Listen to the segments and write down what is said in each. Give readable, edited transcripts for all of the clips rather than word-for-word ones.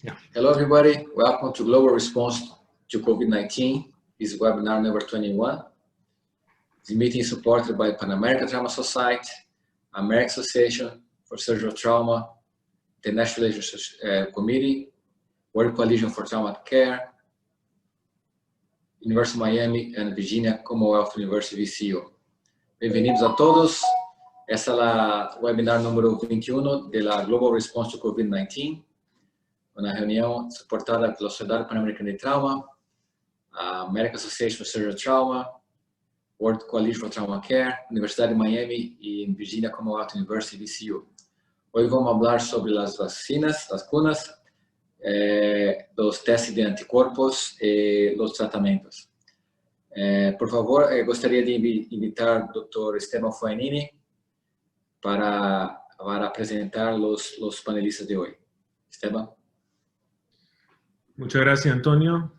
Yeah. Hello, everybody. Welcome to Global Response to COVID-19. This is webinar number 21. This meeting is supported by Pan American Trauma Society, American Association for Surgical Trauma, the National Legislative Committee, World Coalition for Trauma Care, University of Miami and Virginia Commonwealth University VCU. Bienvenidos a todos. Essa é a webinar número 21 da Global Response to COVID-19, uma reunião suportada pela Sociedade Pan-Americana de Trauma, a American Association for Surgical Trauma, World Coalition for Trauma Care, Universidade de Miami e Virginia Commonwealth University VCU. Hoje vamos falar sobre as vacinas, as vacunas, dos testes de anticorpos e os tratamentos. Por favor, gostaria de invitar o Dr. Esteban Fognini para apresentar los panelistas de hoy. Esteban. Muchas gracias, Antonio.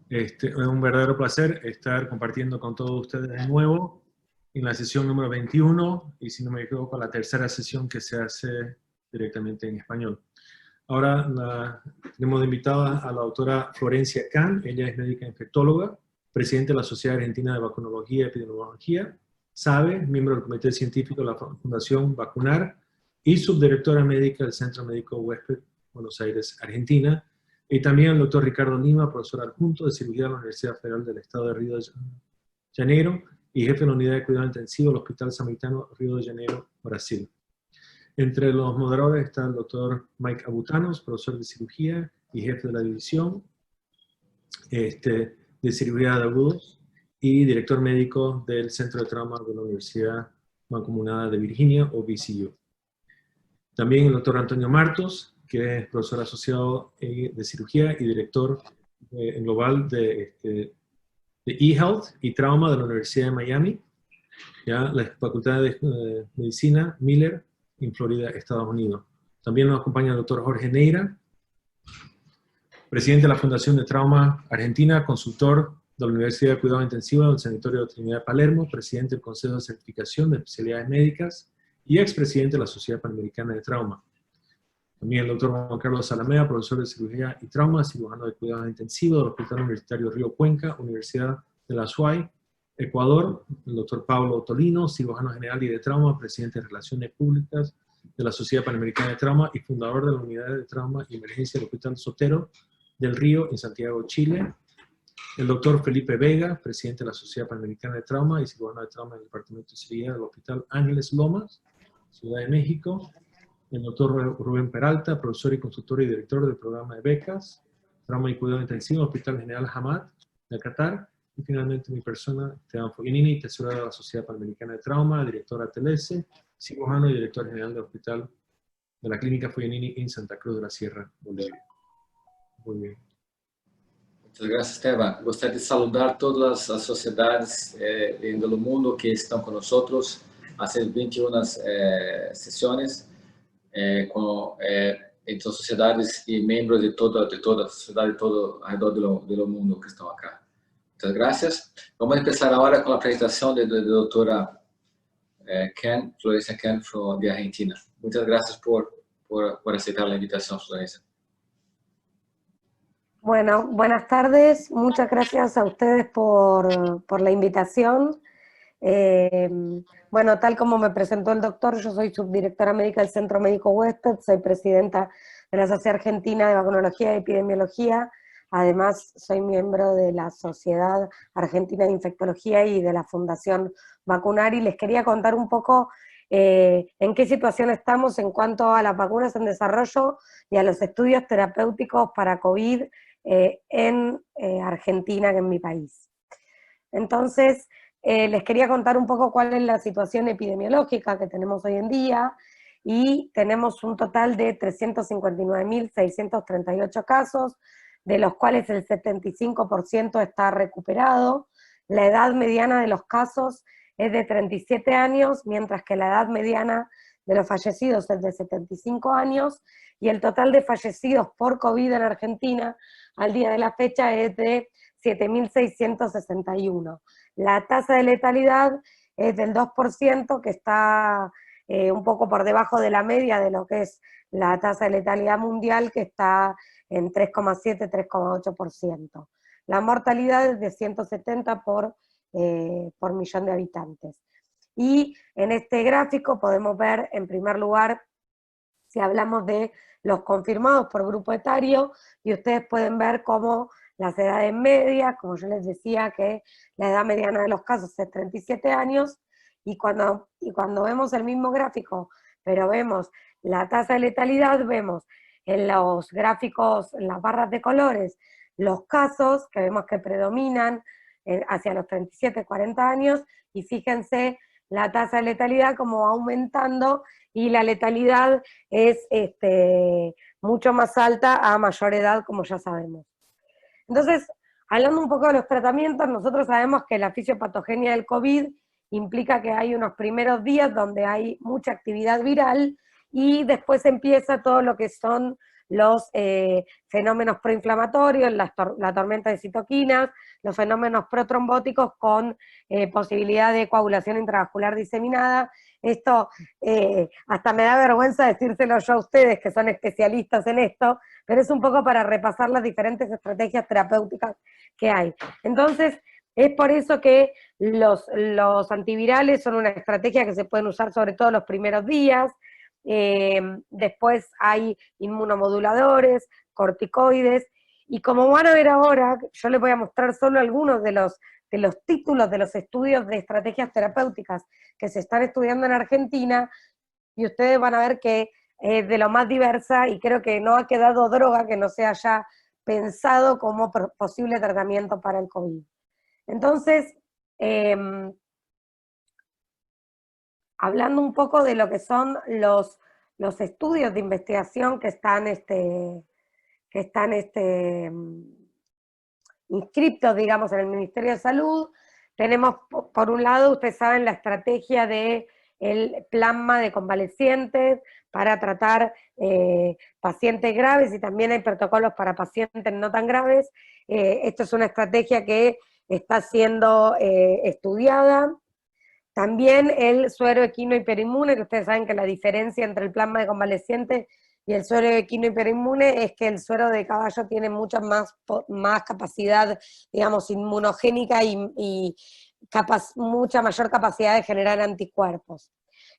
Es un verdadero placer estar compartiendo con todos ustedes de nuevo en la sesión número 21 y, si no me equivoco, la tercera sesión que se hace directamente en español. Ahora tenemos de invitada a la doctora Florencia Can. Ella es médica infectóloga, presidente de la Sociedad Argentina de Vacunología y Epidemiología, SABE, miembro del Comité Científico de la Fundación Vacunar y subdirectora médica del Centro Médico Huésped, Buenos Aires, Argentina. Y también el doctor Ricardo Lima, profesor adjunto de cirugía de la Universidad Federal del Estado de Río de Janeiro y jefe de la Unidad de Cuidado Intensivo del Hospital Samaritano Río de Janeiro, Brasil. Entre los moderadores está el doctor Mike Abutanos, profesor de cirugía y jefe de la división de cirugía de agudos y director médico del Centro de Trauma de la Universidad Mancomunada de Virginia, o VCU. También el doctor Antonio Martos, que es profesor asociado de cirugía y director global de eHealth y Trauma de la Universidad de Miami, la Facultad de Medicina Miller, en Florida, Estados Unidos. También nos acompaña el doctor Jorge Neira, presidente de la Fundación de Trauma Argentina, consultor de la Universidad de Cuidado Intensivo del Sanatorio de Trinidad de Palermo, presidente del Consejo de Certificación de Especialidades Médicas y expresidente de la Sociedad Panamericana de Trauma. También el doctor Juan Carlos Salamea, profesor de cirugía y trauma, cirujano de cuidado intensivo del Hospital Universitario Río Cuenca, Universidad de la SUAY, Ecuador. El doctor Pablo Tolino, cirujano general y de trauma, presidente de Relaciones Públicas de la Sociedad Panamericana de Trauma y fundador de la Unidad de Trauma y Emergencia del Hospital Sotero del Río en Santiago, Chile. El doctor Felipe Vega, presidente de la Sociedad Panamericana de Trauma y cirujano de trauma del Departamento de Cirugía del Hospital Ángeles Lomas, Ciudad de México. El doctor Rubén Peralta, profesor y consultor y director del programa de becas, trauma y cuidado intensivo, Hospital General Hamad de Qatar. Y finalmente mi persona, Esteban Fognini, tesorero de la Sociedad Panamericana de Trauma, directora TLS, cirujano y director general del Hospital de la Clínica Fognini en Santa Cruz de la Sierra, Bolivia. Muy bien. Muchas gracias, Esteban. Gostaria de saludar todas as sociedades do mundo que estão conosco, as 21 sessões, entre as sociedades e membros de toda a sociedade, todo ao redor do mundo que estão aqui. Muchas gracias. Vamos a empezar ahora con la presentación de la doctora Florencia Can de Argentina. Muchas gracias por aceptar la invitación, Florencia. Bueno, buenas tardes. Muchas gracias a ustedes por la invitación. Bueno, tal como me presentó el doctor, yo soy subdirectora médica del Centro Médico Huésped, soy presidenta de la Sociedad Argentina de Vacunología y Epidemiología. Además, soy miembro de la Sociedad Argentina de Infectología y de la Fundación Vacunar, y les quería contar un poco en qué situación estamos en cuanto a las vacunas en desarrollo y a los estudios terapéuticos para COVID en Argentina, que es mi país. Entonces, les quería contar un poco cuál es la situación epidemiológica que tenemos hoy en día, y tenemos un total de 359.638 casos, de los cuales el 75% está recuperado. La edad mediana de los casos es de 37 años, mientras que la edad mediana de los fallecidos es de 75 años, y el total de fallecidos por COVID en Argentina al día de la fecha es de 7.661. La tasa de letalidad es del 2%, que está un poco por debajo de la media de lo que es la tasa de letalidad mundial, que está en 3,7, 3,8%. La mortalidad es de 170 por millón de habitantes. Y en este gráfico podemos ver, en primer lugar, si hablamos de los confirmados por grupo etario, y ustedes pueden ver cómo las edades medias, como yo les decía, que la edad mediana de los casos es 37 años, y cuando vemos el mismo gráfico, pero vemos la tasa de letalidad, vemos en los gráficos, en las barras de colores, los casos que vemos que predominan hacia los 37, 40 años, y fíjense la tasa de letalidad como va aumentando, y la letalidad es mucho más alta a mayor edad, como ya sabemos. Entonces, hablando un poco de los tratamientos, nosotros sabemos que la fisiopatogenia del COVID implica que hay unos primeros días donde hay mucha actividad viral, y después empieza todo lo que son los fenómenos proinflamatorios, la tormenta de citoquinas, los fenómenos protrombóticos con posibilidad de coagulación intravascular diseminada. Esto hasta me da vergüenza decírselo yo a ustedes, que son especialistas en esto, pero es un poco para repasar las diferentes estrategias terapéuticas que hay. Entonces, es por eso que los antivirales son una estrategia que se pueden usar sobre todo los primeros días. Después hay inmunomoduladores, corticoides, y como van a ver ahora, yo les voy a mostrar solo algunos de los títulos de los estudios de estrategias terapéuticas que se están estudiando en Argentina, y ustedes van a ver que es de lo más diversa, y creo que no ha quedado droga que no se haya pensado como posible tratamiento para el COVID. Entonces, hablando un poco de lo que son los estudios de investigación que están inscriptos, digamos, en el Ministerio de Salud, tenemos, por un lado, ustedes saben, la estrategia del plasma de convalecientes para tratar pacientes graves, y también hay protocolos para pacientes no tan graves. Esto es una estrategia que está siendo estudiada. También el suero equino hiperinmune, que ustedes saben que la diferencia entre el plasma de convaleciente y el suero equino hiperinmune es que el suero de caballo tiene mucha más capacidad, digamos, inmunogénica y mucha mayor capacidad de generar anticuerpos.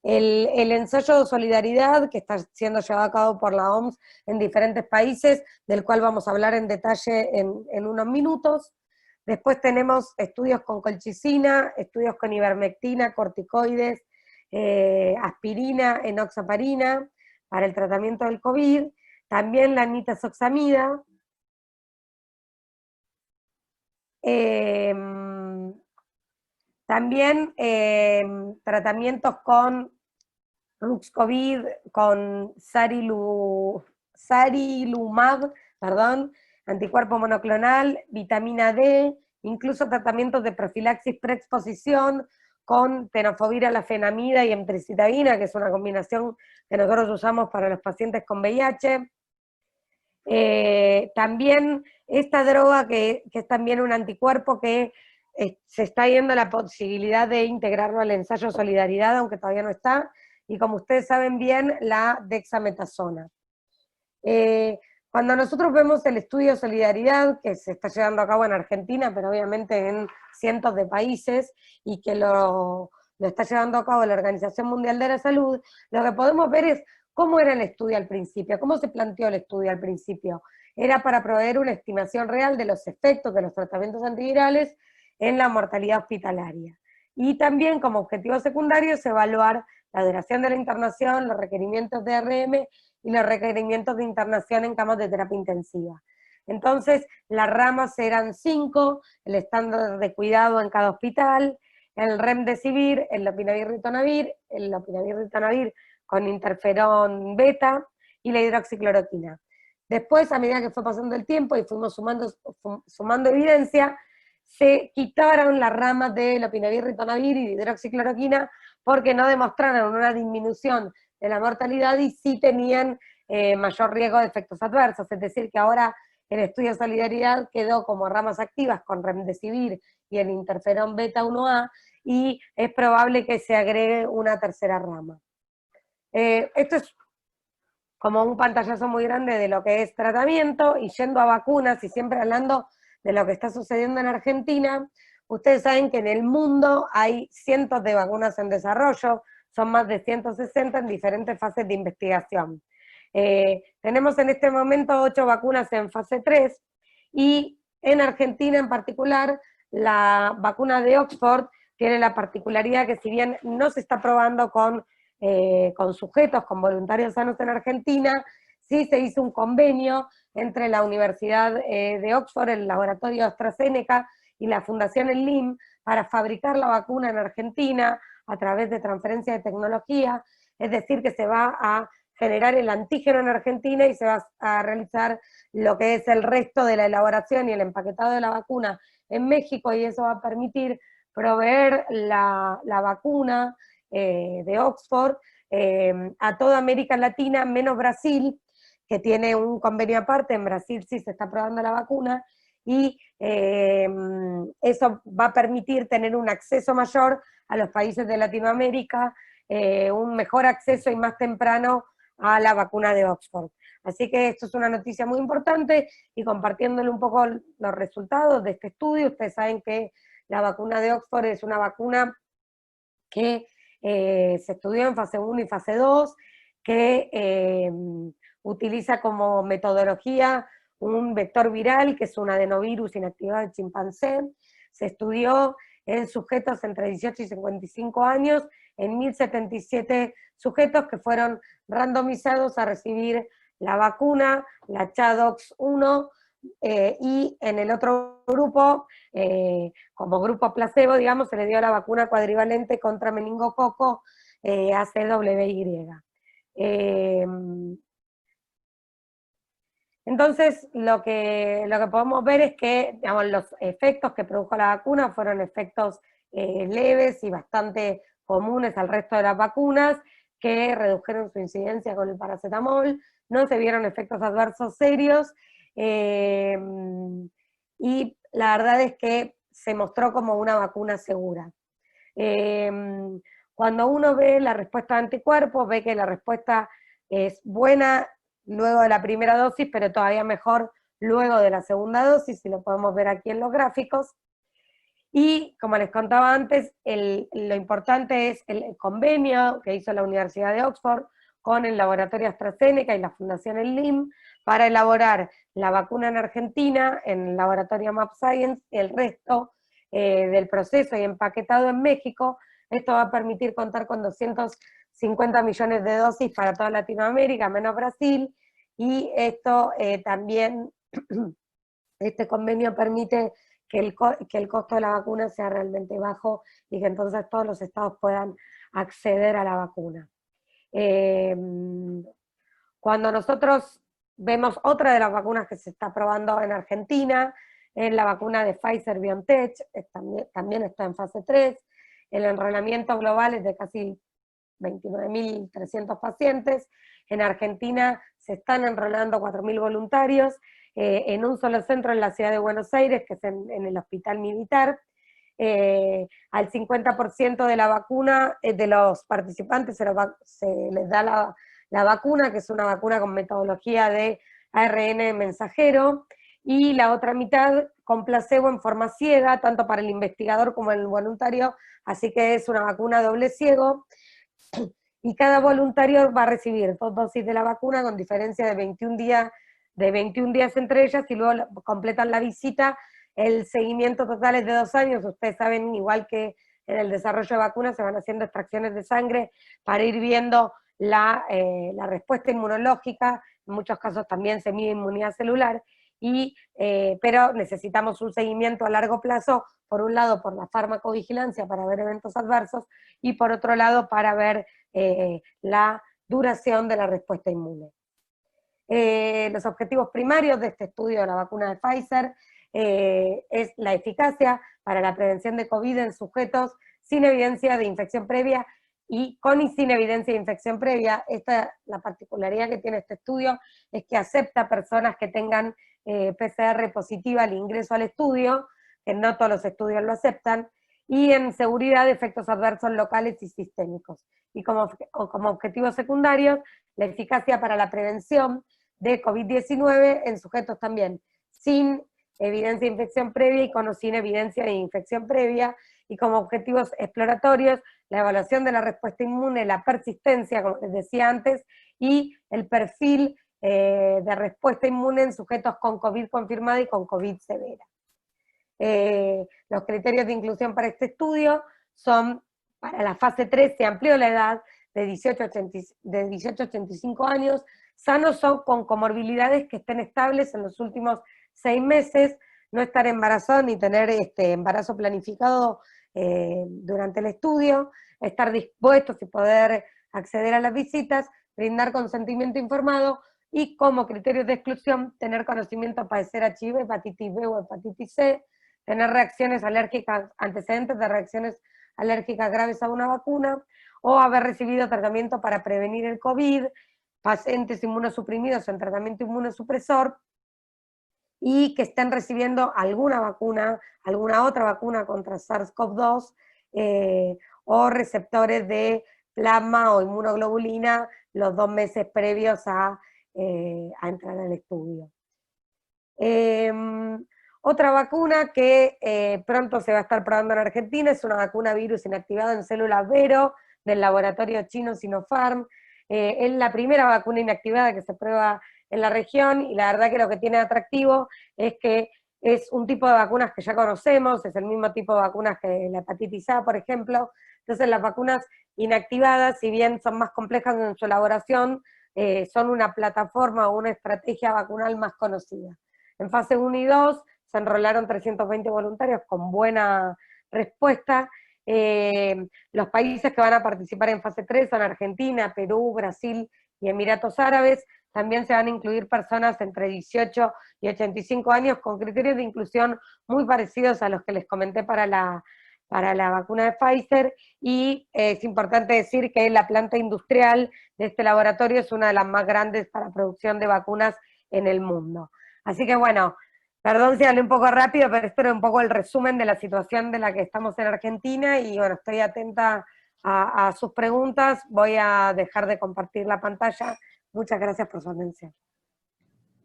El ensayo de solidaridad que está siendo llevado a cabo por la OMS en diferentes países, del cual vamos a hablar en detalle en unos minutos. Después tenemos estudios con colchicina, estudios con ivermectina, corticoides, aspirina, enoxaparina para el tratamiento del COVID, también la nitazoxamida, también tratamientos con Ruxcovid, con sarilumab, anticuerpo monoclonal, vitamina D, incluso tratamientos de profilaxis preexposición con tenofovir alafenamida y emtricitabina, que es una combinación que nosotros usamos para los pacientes con VIH. También esta droga que es también un anticuerpo que se está viendo la posibilidad de integrarlo al ensayo Solidaridad, aunque todavía no está, y como ustedes saben bien, la dexametasona. Cuando nosotros vemos el estudio Solidaridad, que se está llevando a cabo en Argentina, pero obviamente en cientos de países, y que lo está llevando a cabo la Organización Mundial de la Salud, lo que podemos ver es cómo era el estudio al principio, cómo se planteó el estudio al principio. Era para proveer una estimación real de los efectos de los tratamientos antivirales en la mortalidad hospitalaria. Y también como objetivo secundario es evaluar la duración de la internación, los requerimientos de RM y los requerimientos de internación en camas de terapia intensiva. Entonces, las ramas eran 5, el estándar de cuidado en cada hospital, el remdesivir, el lopinavir-ritonavir con interferón beta y la hidroxicloroquina. Después, a medida que fue pasando el tiempo y fuimos sumando evidencia, se quitaron las ramas de lopinavir-ritonavir y de hidroxicloroquina porque no demostraron una disminución de la mortalidad y sí tenían mayor riesgo de efectos adversos. Es decir, que ahora el estudio de Solidaridad quedó como ramas activas con remdesivir y el interferón beta 1A, y es probable que se agregue una tercera rama. Esto es como un pantallazo muy grande de lo que es tratamiento, y yendo a vacunas, y siempre hablando de lo que está sucediendo en Argentina, ustedes saben que en el mundo hay cientos de vacunas en desarrollo, son más de 160 en diferentes fases de investigación. Tenemos en este momento 8 vacunas en fase 3, y en Argentina en particular, la vacuna de Oxford tiene la particularidad que, si bien no se está probando con sujetos, con voluntarios sanos en Argentina, sí se hizo un convenio entre la Universidad de Oxford, el laboratorio AstraZeneca y la Fundación El LIM para fabricar la vacuna en Argentina a través de transferencia de tecnología, es decir, que se va a generar el antígeno en Argentina y se va a realizar lo que es el resto de la elaboración y el empaquetado de la vacuna en México, y eso va a permitir proveer la vacuna de Oxford a toda América Latina, menos Brasil, que tiene un convenio aparte. En Brasil sí se está probando la vacuna, y eso va a permitir tener un acceso mayor a los países de Latinoamérica, un mejor acceso y más temprano a la vacuna de Oxford. Así que esto es una noticia muy importante, y compartiéndole un poco los resultados de este estudio, ustedes saben que la vacuna de Oxford es una vacuna que se estudió en fase 1 y fase 2, que utiliza como metodología un vector viral, que es un adenovirus inactivado de chimpancé. Se estudió en sujetos entre 18 y 55 años, en 1077 sujetos que fueron randomizados a recibir la vacuna, la ChAdOx1, y en el otro grupo, como grupo placebo, digamos, se le dio la vacuna cuadrivalente contra meningococo ACWY. Entonces, lo que podemos ver es que, digamos, los efectos que produjo la vacuna fueron efectos leves y bastante comunes al resto de las vacunas, que redujeron su incidencia con el paracetamol, no se vieron efectos adversos serios, y la verdad es que se mostró como una vacuna segura. Cuando uno ve la respuesta de anticuerpos, ve que la respuesta es buena luego de la primera dosis, pero todavía mejor luego de la segunda dosis, y lo podemos ver aquí en los gráficos. Y como les contaba antes, lo importante es el convenio que hizo la Universidad de Oxford con el laboratorio AstraZeneca y la Fundación El LIM para elaborar la vacuna en Argentina, en el laboratorio mAbxience, y el resto del proceso y empaquetado en México. Esto va a permitir contar con 250 millones de dosis para toda Latinoamérica, menos Brasil, y esto también, este convenio permite que el costo de la vacuna sea realmente bajo, y que entonces todos los estados puedan acceder a la vacuna. Cuando nosotros vemos otra de las vacunas que se está probando en Argentina, es la vacuna de Pfizer-BioNTech, también está en fase 3, el enrolamiento global es de casi 29.300 pacientes, en Argentina se están enrolando 4.000 voluntarios, en un solo centro en la ciudad de Buenos Aires, que es en el Hospital Militar. Al 50% de la vacuna, de los participantes se les da la vacuna, que es una vacuna con metodología de ARN mensajero, y la otra mitad con placebo en forma ciega, tanto para el investigador como el voluntario, así que es una vacuna doble ciego, y cada voluntario va a recibir 2 dosis de la vacuna con diferencia de 21 días entre ellas, y luego completan la visita. El seguimiento total es de 2 años, ustedes saben, igual que en el desarrollo de vacunas, se van haciendo extracciones de sangre para ir viendo la respuesta inmunológica, en muchos casos también se mide inmunidad celular, pero necesitamos un seguimiento a largo plazo, por un lado por la farmacovigilancia para ver eventos adversos, y por otro lado para ver la duración de la respuesta inmune. Los objetivos primarios de este estudio de la vacuna de Pfizer es la eficacia para la prevención de COVID en sujetos sin evidencia de infección previa y con y sin evidencia de infección previa. La particularidad que tiene este estudio es que acepta personas que tengan PCR positiva al ingreso al estudio, que no todos los estudios lo aceptan, y en seguridad de efectos adversos locales y sistémicos. Y como objetivos secundarios, la eficacia para la prevención de COVID-19 en sujetos también sin evidencia de infección previa y con o sin evidencia de infección previa, y como objetivos exploratorios, la evaluación de la respuesta inmune, la persistencia, como les decía antes, y el perfil de respuesta inmune en sujetos con COVID confirmada y con COVID severa. Los criterios de inclusión para este estudio son, para la fase 3 se amplió la edad de 18 a 85 años, sanos o con comorbilidades que estén estables en los últimos 6 meses, no estar embarazado ni tener embarazo planificado durante el estudio, estar dispuestos y poder acceder a las visitas, brindar consentimiento informado, y como criterios de exclusión, tener conocimiento de padecer HIV, hepatitis B o hepatitis C, tener reacciones alérgicas, antecedentes de reacciones alérgicas graves a una vacuna, o haber recibido tratamiento para prevenir el COVID, pacientes inmunosuprimidos en tratamiento inmunosupresor, y que estén recibiendo alguna vacuna, alguna otra vacuna contra SARS-CoV-2, o receptores de plasma o inmunoglobulina los 2 meses previos a entrar al estudio. Otra vacuna que pronto se va a estar probando en Argentina es una vacuna virus inactivada en células Vero del laboratorio chino Sinopharm. Es la primera vacuna inactivada que se prueba en la región, y la verdad que lo que tiene de atractivo es que es un tipo de vacunas que ya conocemos, es el mismo tipo de vacunas que la hepatitis A, por ejemplo. Entonces las vacunas inactivadas, si bien son más complejas en su elaboración, son una plataforma o una estrategia vacunal más conocida. En fase 1 y 2 se enrolaron 320 voluntarios con buena respuesta. Los países que van a participar en fase 3 son Argentina, Perú, Brasil y Emiratos Árabes. También se van a incluir personas entre 18 y 85 años con criterios de inclusión muy parecidos a los que les comenté para la vacuna de Pfizer, y es importante decir que la planta industrial de este laboratorio es una de las más grandes para producción de vacunas en el mundo. Así que bueno, perdón si hablé un poco rápido, pero esto era un poco el resumen de la situación de la que estamos en Argentina, y bueno, estoy atenta a sus preguntas. Voy a dejar de compartir la pantalla. Muchas gracias por su atención.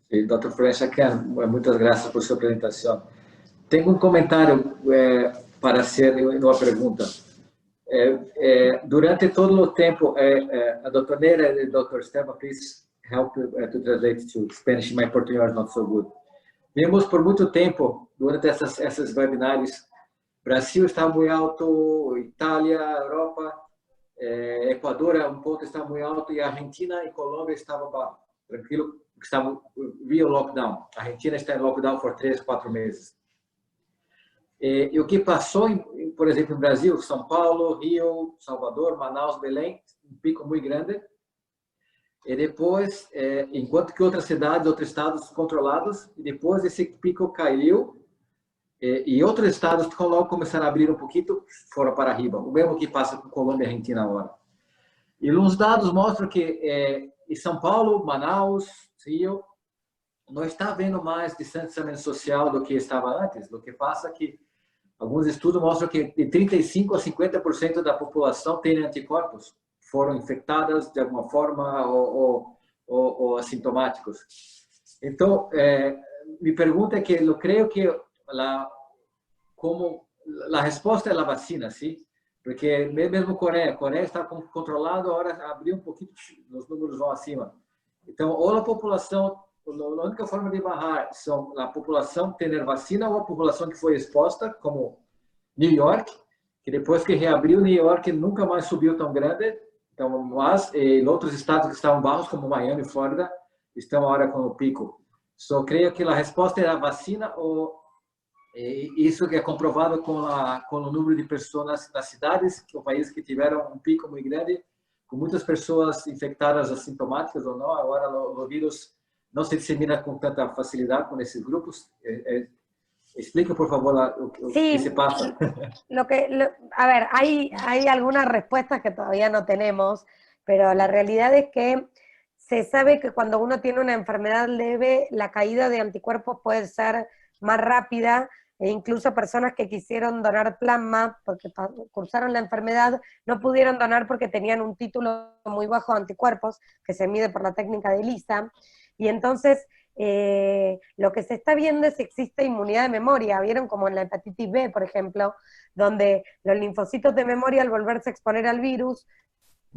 Sí, Dr. Florencia Ken, muchas gracias por su presentación. Tengo un comentario para hacer una pregunta. Durante todo el tiempo, a Dr. Neira and Dr. Esteban, please help to translate to Spanish. My Portuguese is not so good. Vimos por muito tempo, durante esses webinários, Brasil está muito alto, Itália, Europa, Equador um ponto está muito alto, e Argentina e Colômbia estavam tranquilo, estavam via lockdown. A Argentina está em lockdown por 3, 4 meses. E o que passou, por exemplo, em Brasil, São Paulo, Rio, Salvador, Manaus, Belém, um pico muito grande. E depois, enquanto que outras cidades, outros estados controlados, e depois esse pico caiu, e outros estados que logo começaram a abrir um pouquinho, foram para arriba. O mesmo que passa com Colômbia e Argentina agora. E os dados mostram que em São Paulo, Manaus, Rio, não está havendo mais distanciamento social do que estava antes. O que passa é que alguns estudos mostram que de 35% a 50% da população tem anticorpos, foram infectadas de alguma forma ou assintomáticos. Então, minha pergunta é que eu creio que como a resposta é a vacina, sim? Porque mesmo Coreia está controlado, agora abriu um pouquinho, os números vão acima. Então, ou a população, a única forma de barrar são a população ter vacina ou a população que foi exposta, como New York, que depois que reabriu, New York nunca mais subiu tão grande. Então, mas em outros estados que estavam baixos, como Miami e Flórida, estão agora com o pico. Só creio que a resposta é a vacina, ou isso que é comprovado com o número de pessoas nas cidades, que o país que tiveram um pico muito grande, com muitas pessoas infectadas assintomáticas ou não. Agora o vírus não se dissemina com tanta facilidade com esses grupos. Explique, por favor, o que se pasa. A ver, hay algunas respuestas que todavía no tenemos, pero la realidad es que se sabe que cuando uno tiene una enfermedad leve, la caída de anticuerpos puede ser más rápida e incluso personas que quisieron donar plasma porque cursaron la enfermedad, no pudieron donar porque tenían un título muy bajo de anticuerpos, que se mide por la técnica de ELISA, y entonces lo que se está viendo es si existe inmunidad de memoria. Vieron como en la hepatitis B, por ejemplo, donde los linfocitos de memoria, al volverse a exponer al virus,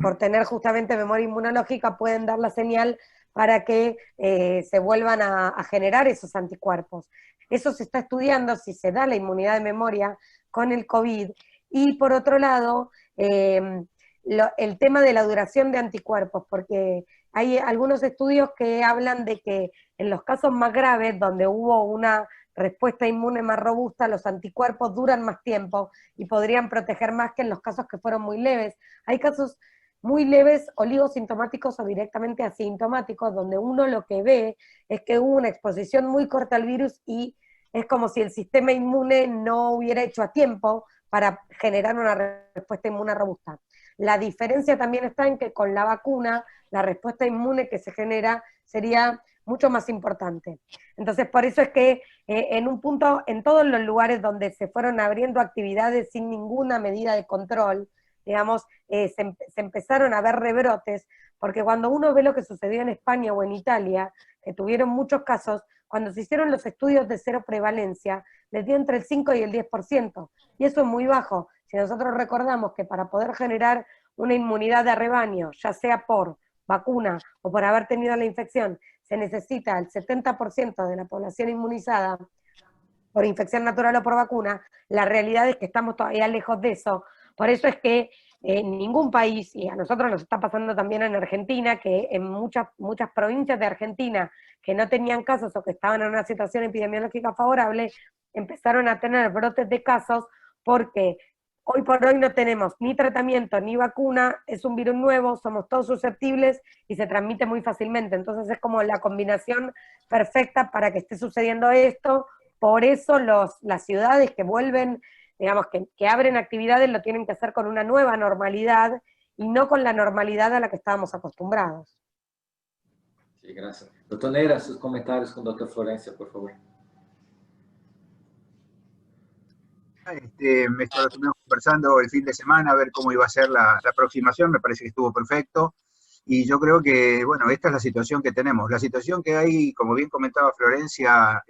por tener justamente memoria inmunológica, pueden dar la señal para que se vuelvan a generar esos anticuerpos. Eso se está estudiando, si se da la inmunidad de memoria con el COVID. Y por otro lado, el tema de la duración de anticuerpos, porque hay algunos estudios que hablan de que en los casos más graves, donde hubo una respuesta inmune más robusta, los anticuerpos duran más tiempo y podrían proteger más que en los casos que fueron muy leves. Hay casos muy leves, oligosintomáticos o directamente asintomáticos, donde uno lo que ve es que hubo una exposición muy corta al virus y es como si el sistema inmune no hubiera hecho a tiempo para generar una respuesta inmune robusta. La diferencia también está en que con la vacuna, la respuesta inmune que se genera sería mucho más importante. Entonces, por eso es que en un punto, en todos los lugares donde se fueron abriendo actividades sin ninguna medida de control, digamos, se empezaron a ver rebrotes, porque cuando uno ve lo que sucedió en España o en Italia, que tuvieron muchos casos, cuando se hicieron los estudios de cero prevalencia, les dio entre el 5 y el 10%, y eso es muy bajo. Si nosotros recordamos que para poder generar una inmunidad de rebaño, ya sea por vacuna o por haber tenido la infección, se necesita el 70% de la población inmunizada por infección natural o por vacuna, la realidad es que estamos todavía lejos de eso. Por eso es que en ningún país, y a nosotros nos está pasando también en Argentina, que en muchas provincias de Argentina que no tenían casos o que estaban en una situación epidemiológica favorable, empezaron a tener brotes de casos porque hoy por hoy no tenemos ni tratamiento ni vacuna, es un virus nuevo, somos todos susceptibles y se transmite muy fácilmente. Entonces es como la combinación perfecta para que esté sucediendo esto. Por eso las ciudades que vuelven, digamos, que abren actividades, lo tienen que hacer con una nueva normalidad y no con la normalidad a la que estábamos acostumbrados. Sí, gracias. Doctor Neira, sus comentarios con doctor Florencia, por favor. Esto lo estuvimos conversando el fin de semana, a ver cómo iba a ser la aproximación, me parece que estuvo perfecto, y yo creo que, bueno, esta es la situación que tenemos. La situación que hay, como bien comentaba Florencia,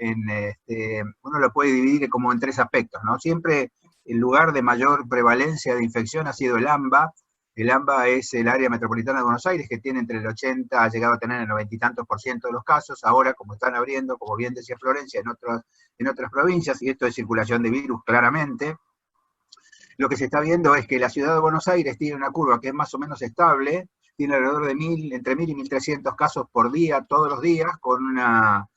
uno lo puede dividir como en tres aspectos, ¿no? Siempre el lugar de mayor prevalencia de infección ha sido el AMBA. El AMBA es el área metropolitana de Buenos Aires, que tiene entre el 80, ha llegado a tener el 90 y tantos % de los casos. Ahora, como están abriendo, como bien decía Florencia, en otras provincias, y esto es circulación de virus claramente, lo que se está viendo es que la ciudad de Buenos Aires tiene una curva que es más o menos estable, tiene alrededor de entre 1.000 y 1.300 casos por día, todos los días, con una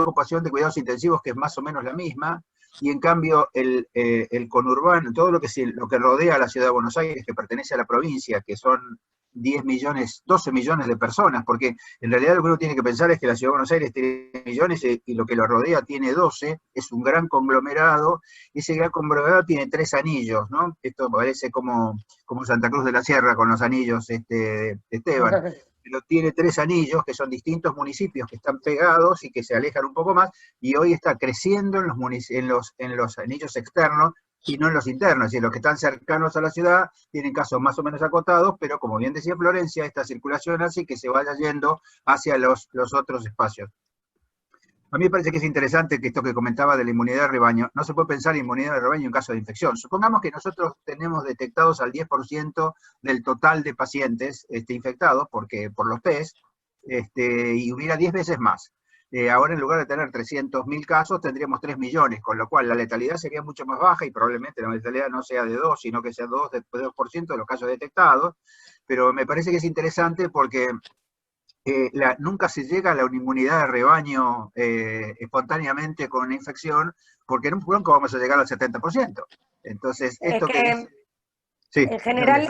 ocupación de cuidados intensivos que es más o menos la misma, y en cambio el conurbano, todo lo que rodea a la ciudad de Buenos Aires, que pertenece a la provincia, que son 10 millones, 12 millones de personas, porque en realidad lo que uno tiene que pensar es que la ciudad de Buenos Aires tiene millones y lo que lo rodea tiene 12, es un gran conglomerado, y ese gran conglomerado tiene 3 anillos, ¿no? Esto parece como Santa Cruz de la Sierra con los anillos de Esteban. Pero tiene 3 anillos que son distintos municipios que están pegados y que se alejan un poco más, y hoy está creciendo en los anillos externos y no en los internos. Es decir, los que están cercanos a la ciudad tienen casos más o menos acotados, pero como bien decía Florencia, esta circulación hace que se vaya yendo hacia los otros espacios. A mí me parece que es interesante que esto que comentaba de la inmunidad de rebaño, no se puede pensar en inmunidad de rebaño en caso de infección. Supongamos que nosotros tenemos detectados al 10% del total de pacientes infectados por los test, y hubiera 10 veces más. Ahora en lugar de tener 300.000 casos, tendríamos 3 millones, con lo cual la letalidad sería mucho más baja y probablemente la letalidad no sea de 2, sino que sea 2% de los casos detectados. Pero me parece que es interesante porque nunca se llega a la inmunidad de rebaño espontáneamente con una infección, porque nunca vamos a llegar al 70%. Entonces, esto sí, en general,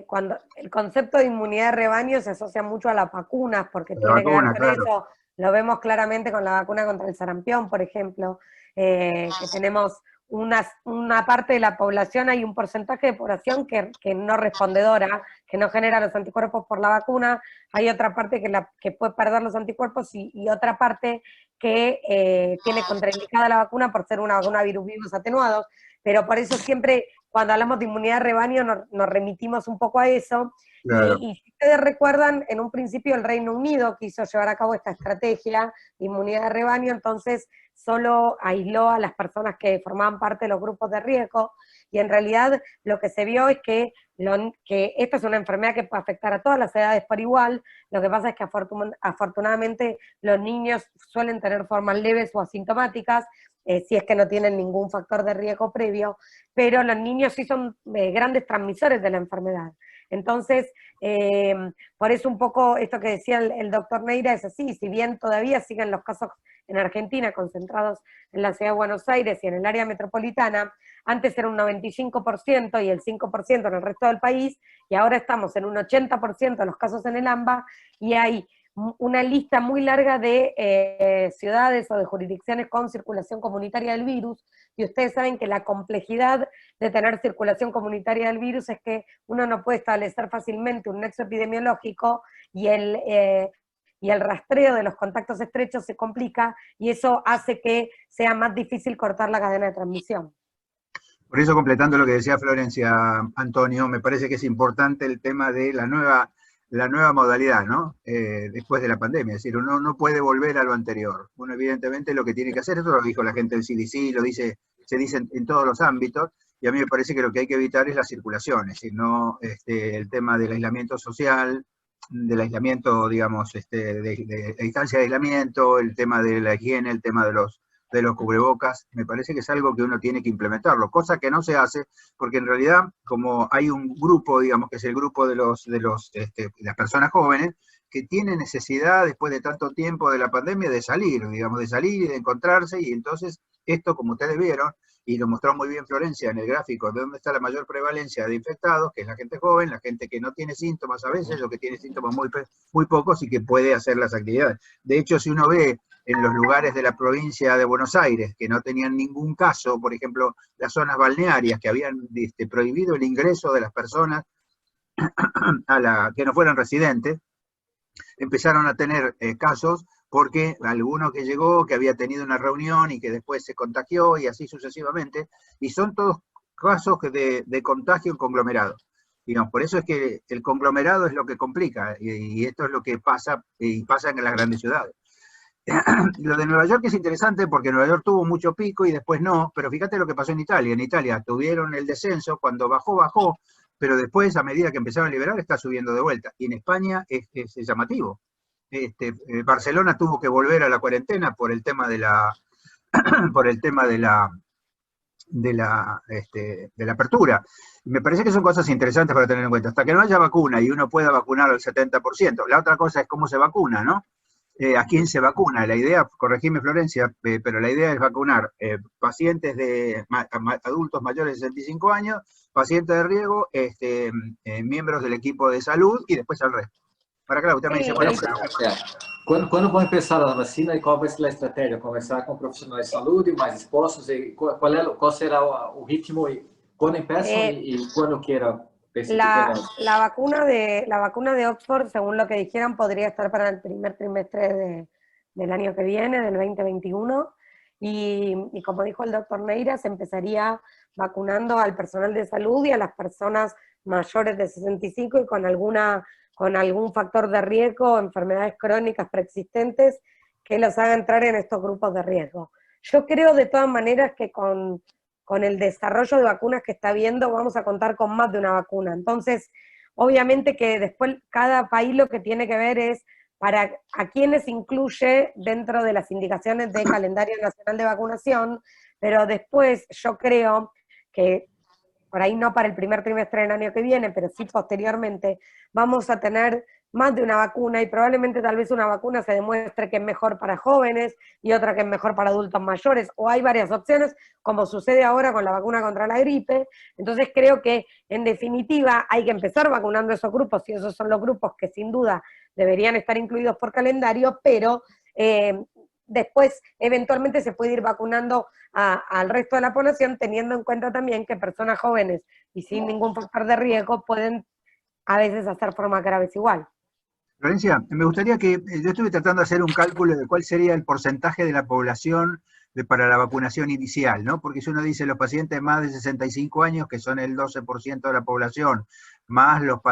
cuando el concepto de inmunidad de rebaño se asocia mucho a las vacunas, porque tiene que ver con eso. Lo vemos claramente con la vacuna contra el sarampión, por ejemplo, que tenemos una parte de la población, hay un porcentaje de población que no respondedora, que no genera los anticuerpos por la vacuna, hay otra parte que puede perder los anticuerpos y otra parte que tiene contraindicada la vacuna por ser una vacuna virus vivos atenuados, pero por eso siempre cuando hablamos de inmunidad de rebaño nos remitimos un poco a eso. Claro. Y si ustedes recuerdan, en un principio el Reino Unido quiso llevar a cabo esta estrategia de inmunidad de rebaño, entonces solo aisló a las personas que formaban parte de los grupos de riesgo, y en realidad lo que se vio es que esta es una enfermedad que puede afectar a todas las edades por igual. Lo que pasa es que afortunadamente los niños suelen tener formas leves o asintomáticas, si es que no tienen ningún factor de riesgo previo, pero los niños sí son grandes transmisores de la enfermedad. Entonces, por eso un poco esto que decía el doctor Neira es así, si bien todavía siguen los casos en Argentina concentrados en la ciudad de Buenos Aires y en el área metropolitana, antes era un 95% y el 5% en el resto del país, y ahora estamos en un 80% de los casos en el AMBA, y hay una lista muy larga de ciudades o de jurisdicciones con circulación comunitaria del virus, y ustedes saben que la complejidad de tener circulación comunitaria del virus es que uno no puede establecer fácilmente un nexo epidemiológico, y el rastreo de los contactos estrechos se complica, y eso hace que sea más difícil cortar la cadena de transmisión. Por eso, completando lo que decía Florencia, Antonio, me parece que es importante el tema de la nueva modalidad, ¿no? Después de la pandemia, es decir, uno no puede volver a lo anterior. Uno evidentemente lo que tiene que hacer, esto lo dijo la gente del CDC, se dice en todos los ámbitos, y a mí me parece que lo que hay que evitar es la circulación, es decir, no el tema del aislamiento social, del aislamiento, digamos, de distancia de aislamiento, el tema de la higiene, el tema de los cubrebocas, me parece que es algo que uno tiene que implementarlo, cosa que no se hace, porque en realidad, como hay un grupo, digamos, que es el grupo de las personas jóvenes, que tiene necesidad, después de tanto tiempo de la pandemia, de salir, digamos, de salir y de encontrarse, y entonces esto, como ustedes vieron, y lo mostró muy bien Florencia en el gráfico, de dónde está la mayor prevalencia de infectados, que es la gente joven, la gente que no tiene síntomas a veces, o que tiene síntomas muy pocos y que puede hacer las actividades. De hecho, si uno ve en los lugares de la provincia de Buenos Aires, que no tenían ningún caso, por ejemplo, las zonas balnearias, que habían prohibido el ingreso de las personas que no fueran residentes, empezaron a tener casos, porque alguno que llegó, que había tenido una reunión y que después se contagió, y así sucesivamente, y son todos casos de contagio en conglomerado. Digamos, por eso es que el conglomerado es lo que complica, y esto es lo que pasa, y pasa en las grandes ciudades. Lo de Nueva York es interesante porque Nueva York tuvo mucho pico y después no, pero fíjate lo que pasó en Italia. En Italia tuvieron el descenso, cuando bajó, pero después, a medida que empezaron a liberar, está subiendo de vuelta. Y en España es llamativo. Barcelona tuvo que volver a la cuarentena por el tema de la apertura. Y me parece que son cosas interesantes para tener en cuenta. Hasta que no haya vacuna y uno pueda vacunar al 70%. La otra cosa es cómo se vacuna, ¿no? ¿A quién se vacuna? La idea, corregime Florencia, pero la idea es vacunar pacientes adultos mayores de 65 años, pacientes de riesgo, miembros del equipo de salud y después al resto. Para acá, usted me dice, bueno, Quando vão começar a vacina e qual vai ser a estratégia? Conversar com profissionais de saúde mais expostos e qual será o ritmo e quando empiezan y cuando quiera. La vacuna de Oxford, según lo que dijeron, podría estar para el primer trimestre del año que viene, del 2021, y como dijo el doctor Neira, se empezaría vacunando al personal de salud y a las personas mayores de 65 y con algún factor de riesgo, enfermedades crónicas preexistentes que los haga entrar en estos grupos de riesgo. Yo creo de todas maneras que con el desarrollo de vacunas que está habiendo, vamos a contar con más de una vacuna. Entonces, obviamente que después cada país lo que tiene que ver es a quiénes incluye dentro de las indicaciones del calendario nacional de vacunación, pero después yo creo que, por ahí no para el primer trimestre del año que viene, pero sí posteriormente, vamos a tener más de una vacuna, y probablemente tal vez una vacuna se demuestre que es mejor para jóvenes y otra que es mejor para adultos mayores, o hay varias opciones, como sucede ahora con la vacuna contra la gripe. Entonces creo que en definitiva hay que empezar vacunando a esos grupos, y esos son los grupos que sin duda deberían estar incluidos por calendario, pero después eventualmente se puede ir vacunando al resto de la población, teniendo en cuenta también que personas jóvenes y sin ningún factor de riesgo pueden a veces hacer formas graves igual. Florencia, me gustaría que, yo estuve tratando de hacer un cálculo de cuál sería el porcentaje de la población para la vacunación inicial, ¿no? Porque si uno dice los pacientes más de 65 años, que son el 12% de la población, más los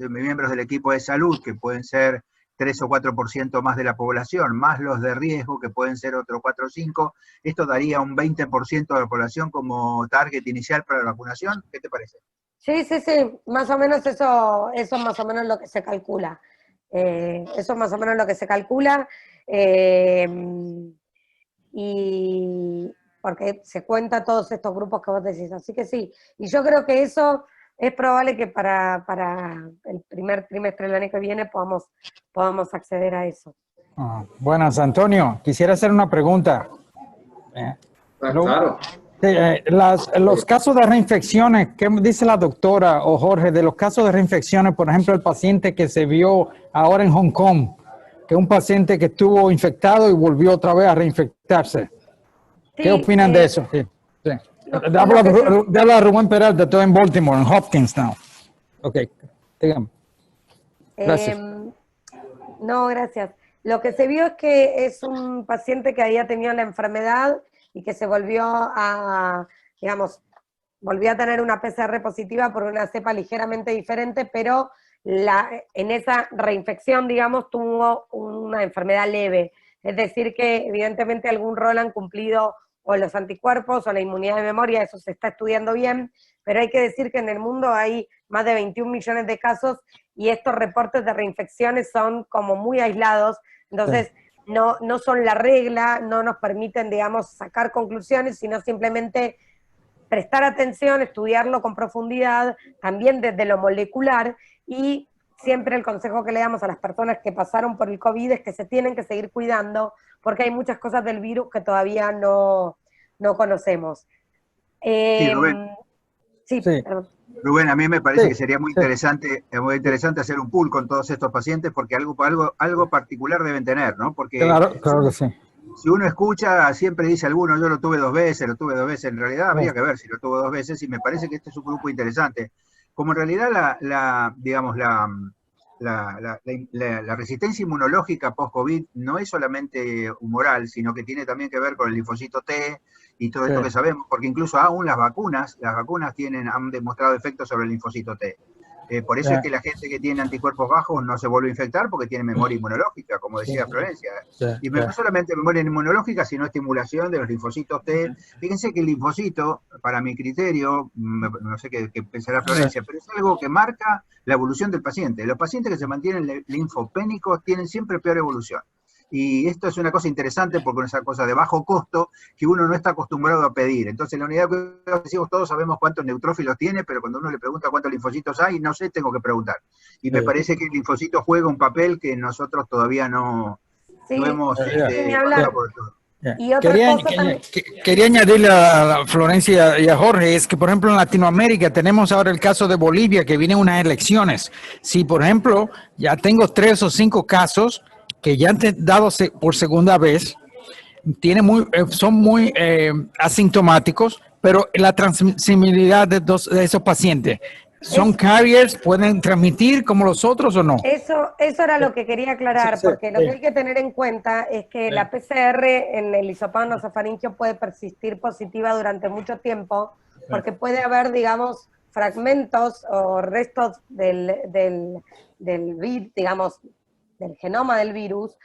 miembros del equipo de salud, que pueden ser 3 o 4% más de la población, más los de riesgo, que pueden ser otro 4 o 5, esto daría un 20% de la población como target inicial para la vacunación. ¿Qué te parece? Sí, sí, sí, más o menos eso es más o menos lo que se calcula. Eso es más o menos lo que se calcula. Y porque se cuenta todos estos grupos que vos decís. Así que sí, y yo creo que eso es probable que para el primer trimestre del año que viene podamos acceder a eso. Buenas, Antonio. Quisiera hacer una pregunta. Claro. Los casos de reinfecciones, ¿qué dice la doctora o Jorge de los casos de reinfecciones? Por ejemplo, el paciente que se vio ahora en Hong Kong, que es un paciente que estuvo infectado y volvió otra vez a reinfectarse. Sí, ¿Qué opinan de eso? Sí, sí. Habla Rubén Peralta, estoy en Baltimore, en Hopkins now. Ok, dígame. Gracias. No, gracias. Lo que se vio es que es un paciente que había tenido la enfermedad y que se volvió a, digamos, volvió a tener una PCR positiva por una cepa ligeramente diferente, pero en esa reinfección, digamos, tuvo una enfermedad leve. Es decir que evidentemente algún rol han cumplido o los anticuerpos o la inmunidad de memoria, eso se está estudiando bien, pero hay que decir que en el mundo hay más de 21 millones de casos y estos reportes de reinfecciones son como muy aislados, entonces no son la regla, no nos permiten, digamos, sacar conclusiones, sino simplemente prestar atención, estudiarlo con profundidad, también desde lo molecular, y siempre el consejo que le damos a las personas que pasaron por el COVID es que se tienen que seguir cuidando, porque hay muchas cosas del virus que todavía no conocemos. Sí, Rubén. Sí, perdón. Rubén, a mí me parece que sería muy interesante hacer un pool con todos estos pacientes, porque algo particular deben tener, ¿no? Porque claro que sí. Si uno escucha, siempre dice alguno, yo lo tuve dos veces, en realidad habría que ver si lo tuvo 2 veces, y me parece que este es un grupo interesante. Como en realidad la resistencia inmunológica post-COVID no es solamente humoral, sino que tiene también que ver con el linfocito T y todo esto que sabemos, porque incluso aún las vacunas han demostrado efectos sobre el linfocito T. Por eso es que la gente que tiene anticuerpos bajos no se vuelve a infectar porque tiene memoria inmunológica, como decía Florencia. Y no solamente memoria inmunológica, sino estimulación de los linfocitos T. Fíjense que el linfocito, para mi criterio, no sé qué pensará Florencia, pero es algo que marca la evolución del paciente. Los pacientes que se mantienen linfopénicos tienen siempre peor evolución. Y esto es una cosa interesante porque es una cosa de bajo costo que uno no está acostumbrado a pedir. Entonces, la unidad que decimos todos sabemos cuántos neutrófilos tiene, pero cuando uno le pregunta cuántos linfocitos hay, no sé, tengo que preguntar. Y me parece que el linfocito juega un papel que nosotros todavía no hemos pasado por todo. Y otra quería añadirle a Florencia y a Jorge, es que por ejemplo en Latinoamérica tenemos ahora el caso de Bolivia, que vienen unas elecciones. Si por ejemplo ya tengo 3 o 5 casos que ya han dado por segunda vez, son muy asintomáticos, pero la transmisibilidad de esos pacientes, ¿son carriers? ¿Pueden transmitir como los otros o no? Eso era lo que quería aclarar, porque lo que hay que tener en cuenta es que la PCR en el hisopado nasofaríngeo puede persistir positiva durante mucho tiempo, porque puede haber, digamos, fragmentos o restos del digamos, del genoma del virus,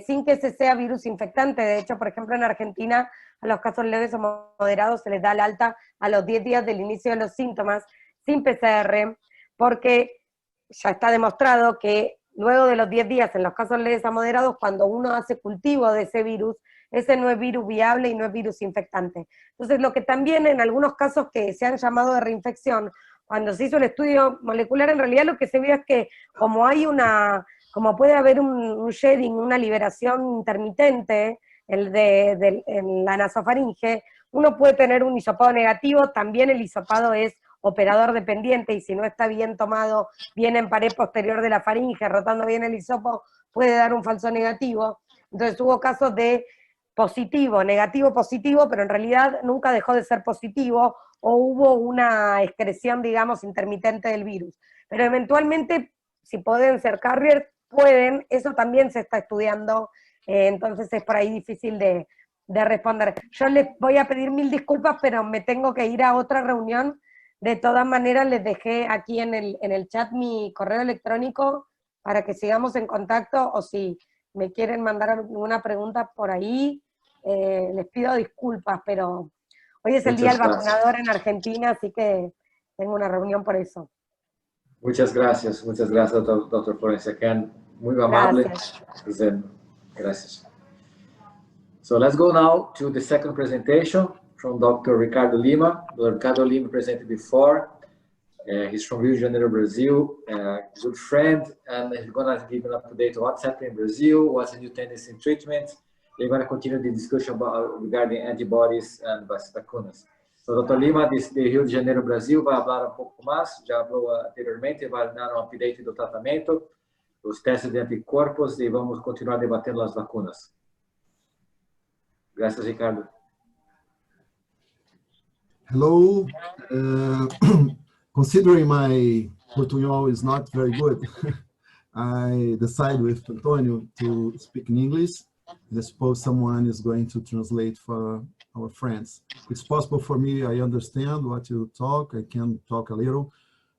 sin que ese sea virus infectante. De hecho, por ejemplo, en Argentina, a los casos leves o moderados se les da el alta a los 10 días del inicio de los síntomas, sin PCR, porque ya está demostrado que luego de los 10 días, en los casos leves a moderados, cuando uno hace cultivo de ese virus, ese no es virus viable y no es virus infectante. Entonces, lo que también en algunos casos que se han llamado de reinfección, cuando se hizo el estudio molecular, en realidad lo que se vio es que como puede haber un shedding, una liberación intermitente en la nasofaringe, uno puede tener un hisopado negativo, también el hisopado es operador dependiente, y si no está bien tomado, bien en pared posterior de la faringe, rotando bien el hisopo, puede dar un falso negativo. Entonces hubo casos de positivo, negativo, positivo, pero en realidad nunca dejó de ser positivo, o hubo una excreción, digamos, intermitente del virus. Pero eventualmente, si pueden ser carriers, pueden, eso también se está estudiando, entonces es por ahí difícil de responder. Yo les voy a pedir 1000 disculpas, pero me tengo que ir a otra reunión. De todas maneras, les dejé aquí en el chat mi correo electrónico para que sigamos en contacto, o si me quieren mandar alguna pregunta por ahí, les pido disculpas, pero hoy es el día del vacunador en Argentina, así que tengo una reunión por eso. Muchas gracias, doctor Florencia Can. Muy amable. Gracias. So let's go now to the second presentation from Dr. Ricardo Lima. Dr. Ricardo Lima presented before. He's from Rio de Janeiro, Brazil, good friend, and he's going to give an update on what's happening in Brazil, what's the new tendency in treatment. We're going to continue the discussion regarding antibodies and vacunas. So, Dr. Lima, de Rio de Janeiro, Brasil, vai falar pouco mais, já falou anteriormente, vai dar update do tratamento, os testes de anticorpos e vamos continuar debatendo as vacunas. Gracias, Ricardo. Hello. Considering my Portuguese is not very good, I decided with Antonio to speak in English. And I suppose someone is going to translate for our friends. It's possible for me, I understand what you talk, I can talk a little,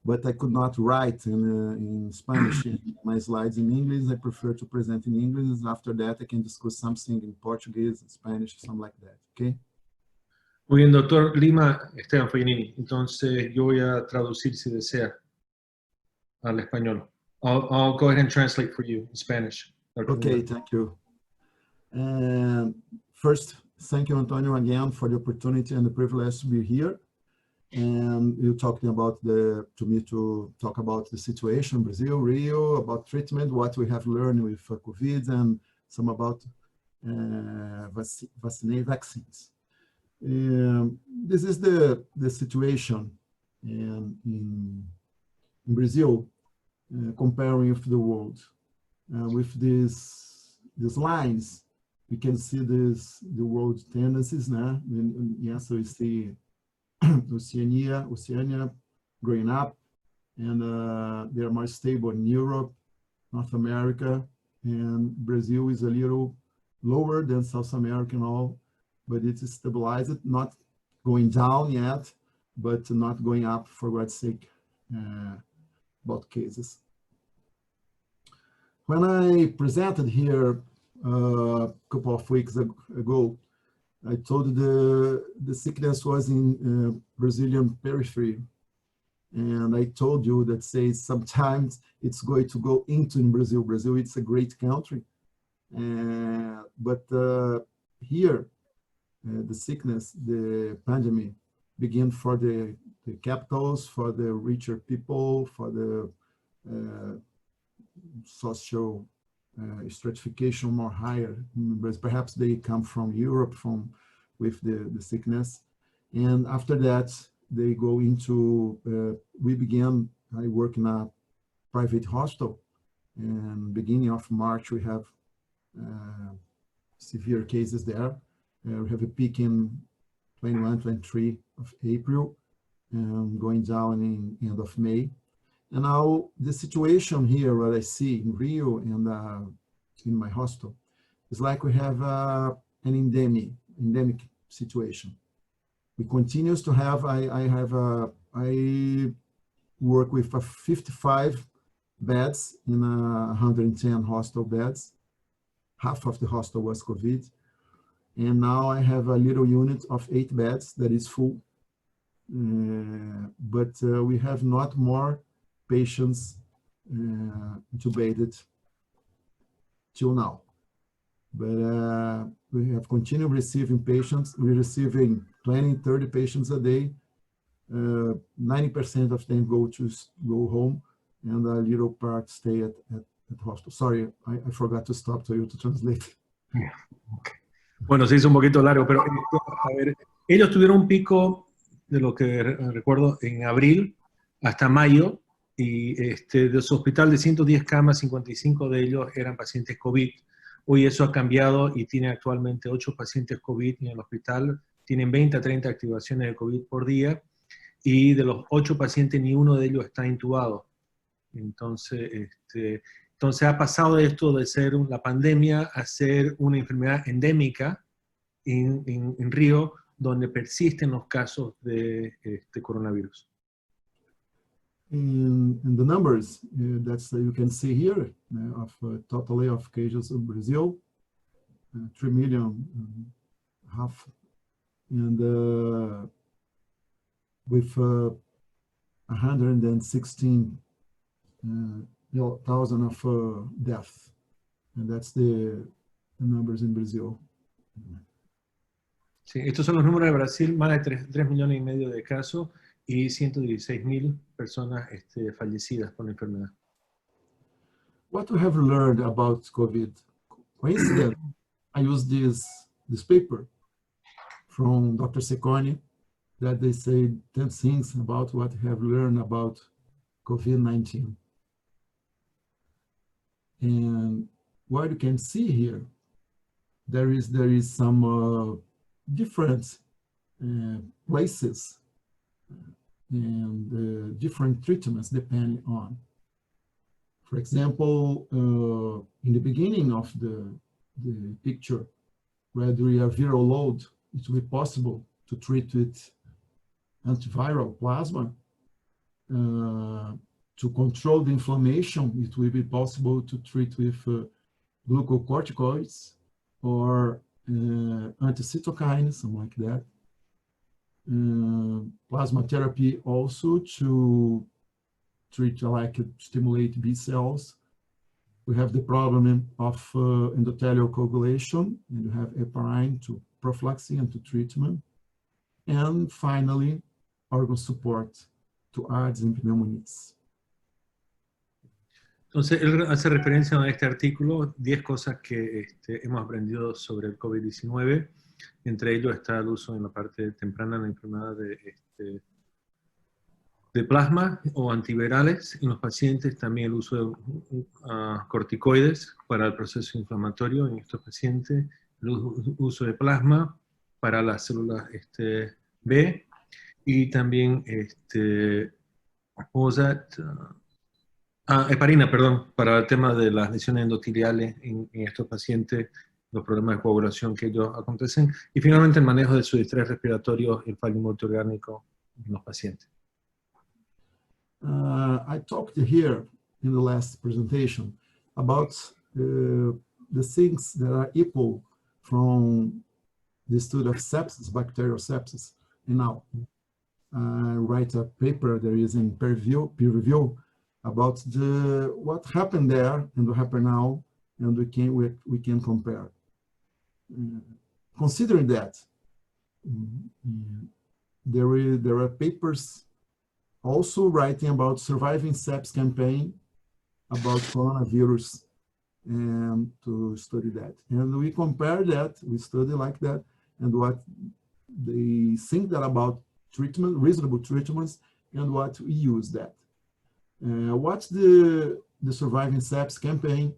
but I could not write in Spanish in my slides in English. I prefer to present in English. After that, I can discuss something in Portuguese, Spanish, something like that, okay? Muy bien, doctor Lima, Esteban Fognini. Entonces, yo voy a traducir si desea al español. I'll go ahead and translate for you in Spanish. Okay, thank you. First, thank you, Antonio, again for the opportunity and the privilege to be here. And you're talking about to talk about the situation in Brazil, Rio, about treatment, what we have learned with COVID, and some about vaccines. This is the situation in Brazil, comparing with the world. With these lines, we can see the world tendencies now. Yes, we see Oceania growing up, and they are more stable in Europe, North America, and Brazil is a little lower than South America and all, but it is stabilized, not going down yet, but not going up, for God's sake, about cases. When I presented here a couple of weeks ago, I told the sickness was in Brazilian periphery. And I told you that sometimes it's going to go into Brazil. Brazil, it's a great country. But here, the sickness, the pandemic, began for the capitals, for the richer people, for the social stratification more higher. But perhaps they come from Europe, with the sickness. And after that, they go into, I work in a private hospital, and beginning of March, we have severe cases there. We have a peak in 21, 23 of April, and going down in end of May. And now the situation here, what I see in Rio and in my hospital, is like we have an endemic situation. We continue to have, I work with 55 beds in 110 hospital beds. Half of the hospital was COVID. And now I have a little unit of 8 beds that is full. But we have not more patients intubated till now. But we have continued receiving patients. We're receiving 20, 30 patients a day. 90% of them go home, and a little part stay at hospital. Sorry, I forgot to stop to you to translate. Okay. Bueno, se hizo un poquito largo, pero a ver, ellos tuvieron un pico, de lo que recuerdo, en abril hasta mayo, y de su hospital de 110 camas, 55 de ellos eran pacientes COVID. Hoy eso ha cambiado y tiene actualmente 8 pacientes COVID en el hospital. Tienen 20 a 30 activaciones de COVID por día, y de los 8 pacientes ni uno de ellos está intubado. Entonces, Entonces ha pasado esto de ser la pandemia a ser una enfermedad endémica en Río, donde persisten los casos de coronavirus. In the numbers you can see here of totally of cases in Brazil, 3 million half, and with 116,000 of deaths, and that's the numbers in Brazil. Sí, estos son los números de Brasil, más de 3 millones y medio de casos y 116.000 personas fallecidas por la enfermedad. What we have learned about COVID? Coincidence, I used this paper from Dr. Seconi that they say 10 things about what we have learned about COVID-19. And what you can see here, there is some different places and different treatments depending on. For example, in the beginning of the picture, where there is a viral load, it will be possible to treat with antiviral plasma. To control the inflammation, it will be possible to treat with glucocorticoids or anticytokines, something like that. Plasma therapy also to treat, like stimulate B cells. We have the problem of endothelial coagulation, and you have heparin to prophylaxis and to treatment. And finally, organ support to ARDS and pneumonias. Entonces, él hace referencia a este artículo, 10 cosas que hemos aprendido sobre el COVID-19. Entre ellos está el uso en la parte temprana de la enfermedad de plasma o antivirales en los pacientes, también el uso de corticoides para el proceso inflamatorio en estos pacientes, el uso de plasma para las células B, y también heparina, perdón, para el tema de las lesiones endoteliales en estos pacientes, los problemas de coagulación que ellos acontecen, y finalmente el manejo de su estrés respiratorio y el fallo multiorgánico en los pacientes. I talked here in the last presentation about the things that are equal from the study of sepsis, bacterial sepsis, and now I write a paper that is in peer review about what happened there and what happened now, and we can compare. Considering that, there are papers also writing about surviving sepsis campaign about coronavirus, and to study that. And we compare that, we study like that, and what they think that about treatment, reasonable treatments, and what we use that. What the surviving sepsis campaign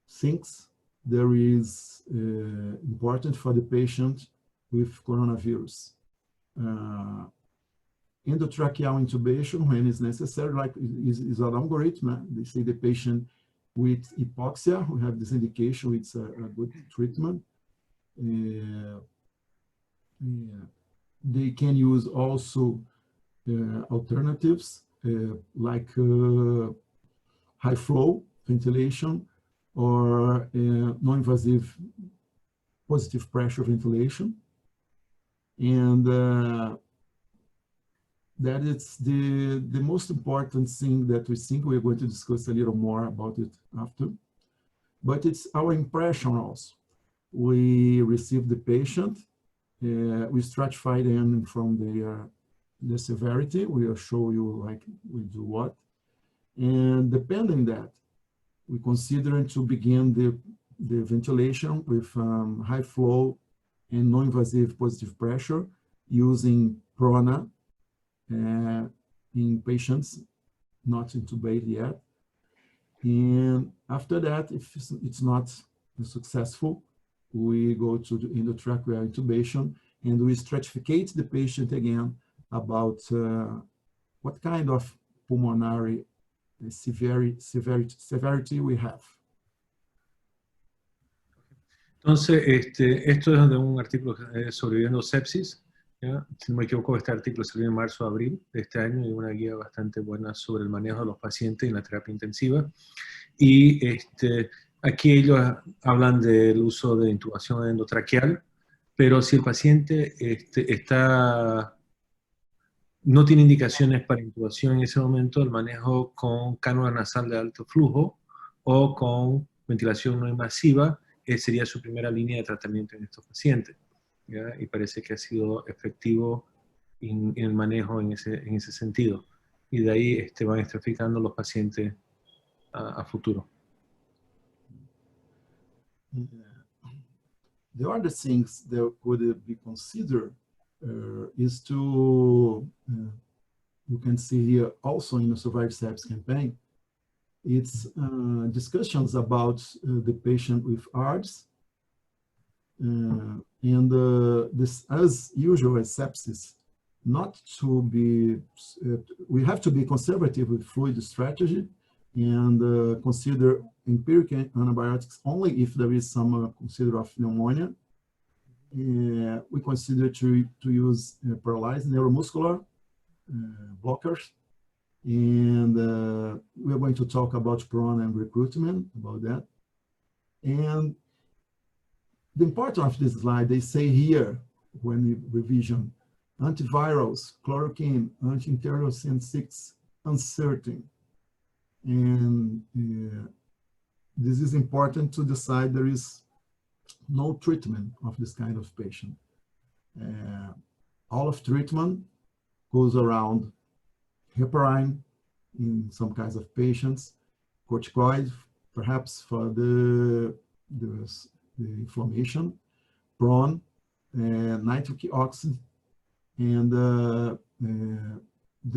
thinks there is important for the patient with coronavirus. Endotracheal intubation when it's necessary, like is an algorithm. They say the patient with hypoxia who have this indication, it's a good treatment. They can use also alternatives like high flow ventilation or non-invasive positive pressure ventilation. And that is the most important thing that we think we're going to discuss a little more about it after. But it's our impression also. We receive the patient, we stratify them from the severity. We'll show you like we do what. And depending that, we consider to begin the ventilation with high flow and non-invasive positive pressure using Prona in patients not intubated yet. And after that, if it's not successful, we go to the endotracheal intubation, and we stratificate the patient again about what kind of pulmonary severity we have. Entonces, esto es de un artículo sobreviviendo sepsis, ¿ya? Si no me equivoco, este artículo salió en marzo o abril de este año y una guía bastante buena sobre el manejo de los pacientes en la terapia intensiva. Y aquí ellos hablan del uso de intubación endotraqueal, pero si el paciente no tiene indicaciones para intubación en ese momento, el manejo con cánula nasal de alto flujo o con ventilación no invasiva sería su primera línea de tratamiento en estos pacientes, ¿ya? Y parece que ha sido efectivo en el manejo en ese sentido. Y de ahí van estratificando los pacientes a futuro. The other things that could be considered is to, you can see here also in the Survive Sepsis campaign, it's discussions about the patient with ARDS, and this, as usual as sepsis, not to be, we have to be conservative with fluid strategy and consider empiric antibiotics only if there is some consider of pneumonia. We consider to use paralyzed neuromuscular blockers. And we're going to talk about PRON and recruitment, about that. And the importance of this slide, they say here, when we revision, antivirals, chloroquine, anti-interleukin 6, uncertain. And this is important to decide there is no treatment of this kind of patient. All of treatment goes around heparin in some kinds of patients, corticoid, perhaps for the inflammation, PRON, nitric oxide, and the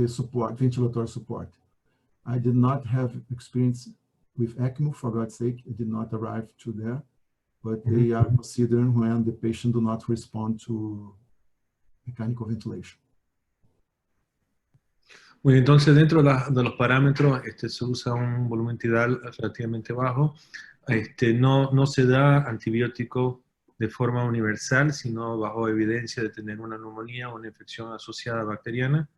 support, ventilatory support. I did not have experience with ECMO, for God's sake. It did not arrive to there, but they are considering when the patient do not respond to mechanical ventilation. Bueno, entonces dentro de los parámetros se usa un volumen tidal relativamente bajo. No se da antibiótico de forma universal, sino bajo evidencia de tener una neumonía o una infección asociada bacteriana.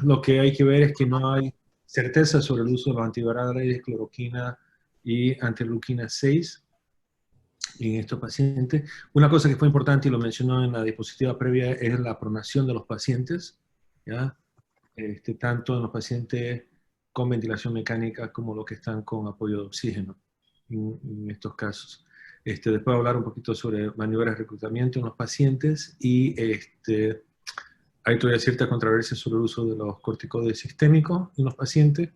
Lo que hay que ver es que no hay certeza sobre el uso de los antivirales, cloroquina y antirleuquina 6 en estos pacientes. Una cosa que fue importante y lo mencionó en la diapositiva previa es la pronación de los pacientes, ¿ya? Tanto en los pacientes con ventilación mecánica como los que están con apoyo de oxígeno en estos casos. Después voy a hablar un poquito sobre maniobras de reclutamiento en los pacientes y hay todavía cierta controversia sobre el uso de los corticoides sistémicos en los pacientes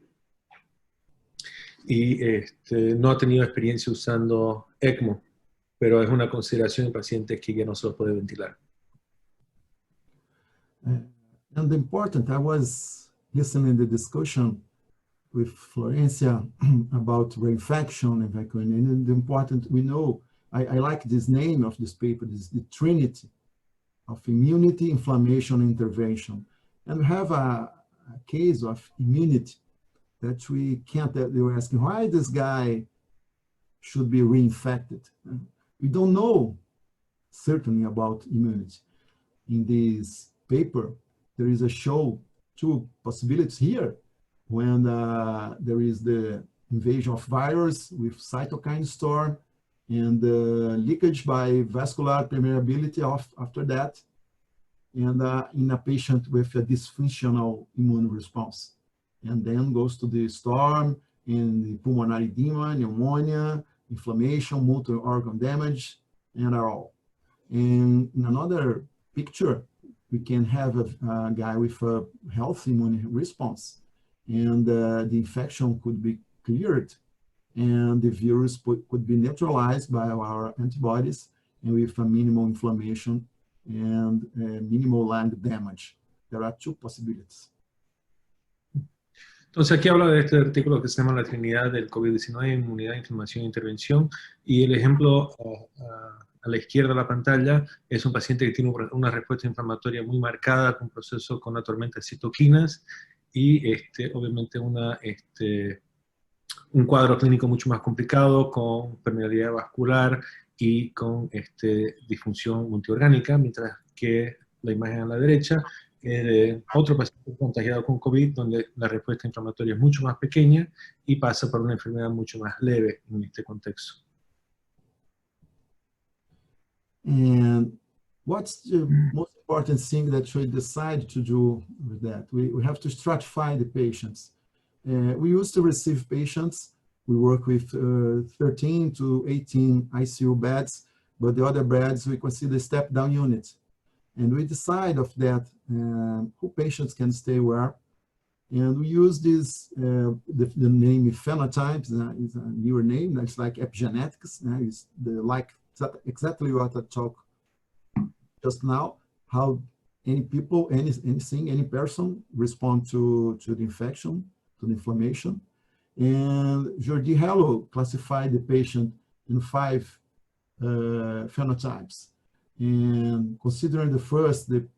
y no ha tenido experiencia usando ECMO, pero es una consideración en pacientes que ya no se los puede ventilar. And the important, I was listening to the discussion with Florencia about reinfection and vaccine, and the important, we know, I like this name of this paper, this is the Trinity of immunity, inflammation, intervention. And we have a case of immunity that we can't, they were asking why this guy should be reinfected. We don't know certainly about immunity. In this paper, there is a show, two possibilities here, when there is the invasion of virus with cytokine storm and leakage by vascular permeability after that, and in a patient with a dysfunctional immune response. And then goes to the storm and the pulmonary edema, pneumonia, inflammation, multi-organ damage, and all. And in another picture, we can have a guy with a healthy immune response, and the infection could be cleared, and the virus could be neutralized by our antibodies, and with a minimal inflammation and minimal lung damage. There are two possibilities. Entonces aquí habla de este artículo que se llama La Trinidad del COVID-19, Inmunidad, Inflamación e Intervención, y el ejemplo a la izquierda de la pantalla es un paciente que tiene una respuesta inflamatoria muy marcada, con un proceso con una tormenta de citoquinas, y obviamente un cuadro clínico mucho más complicado, con permeabilidad vascular y con disfunción multiorgánica, mientras que la imagen a la derecha es de otro paciente contagiado con COVID, donde la respuesta inflamatoria es mucho más pequeña y pasa por una enfermedad mucho más leve en este contexto. And what's the most important thing that we decide to do with that? We have to stratify the patients. We used to receive patients. We work with 13 to 18 ICU beds, but the other beds we consider step-down units. And we decide of that who patients can stay where. And we use this, the name phenotypes is a newer name. That's like epigenetics. It's exactly what I talked just now, how any people, anything, any person respond to the infection, to the inflammation. And Jordi Hello classified the patient in 5 phenotypes. And considering the first, the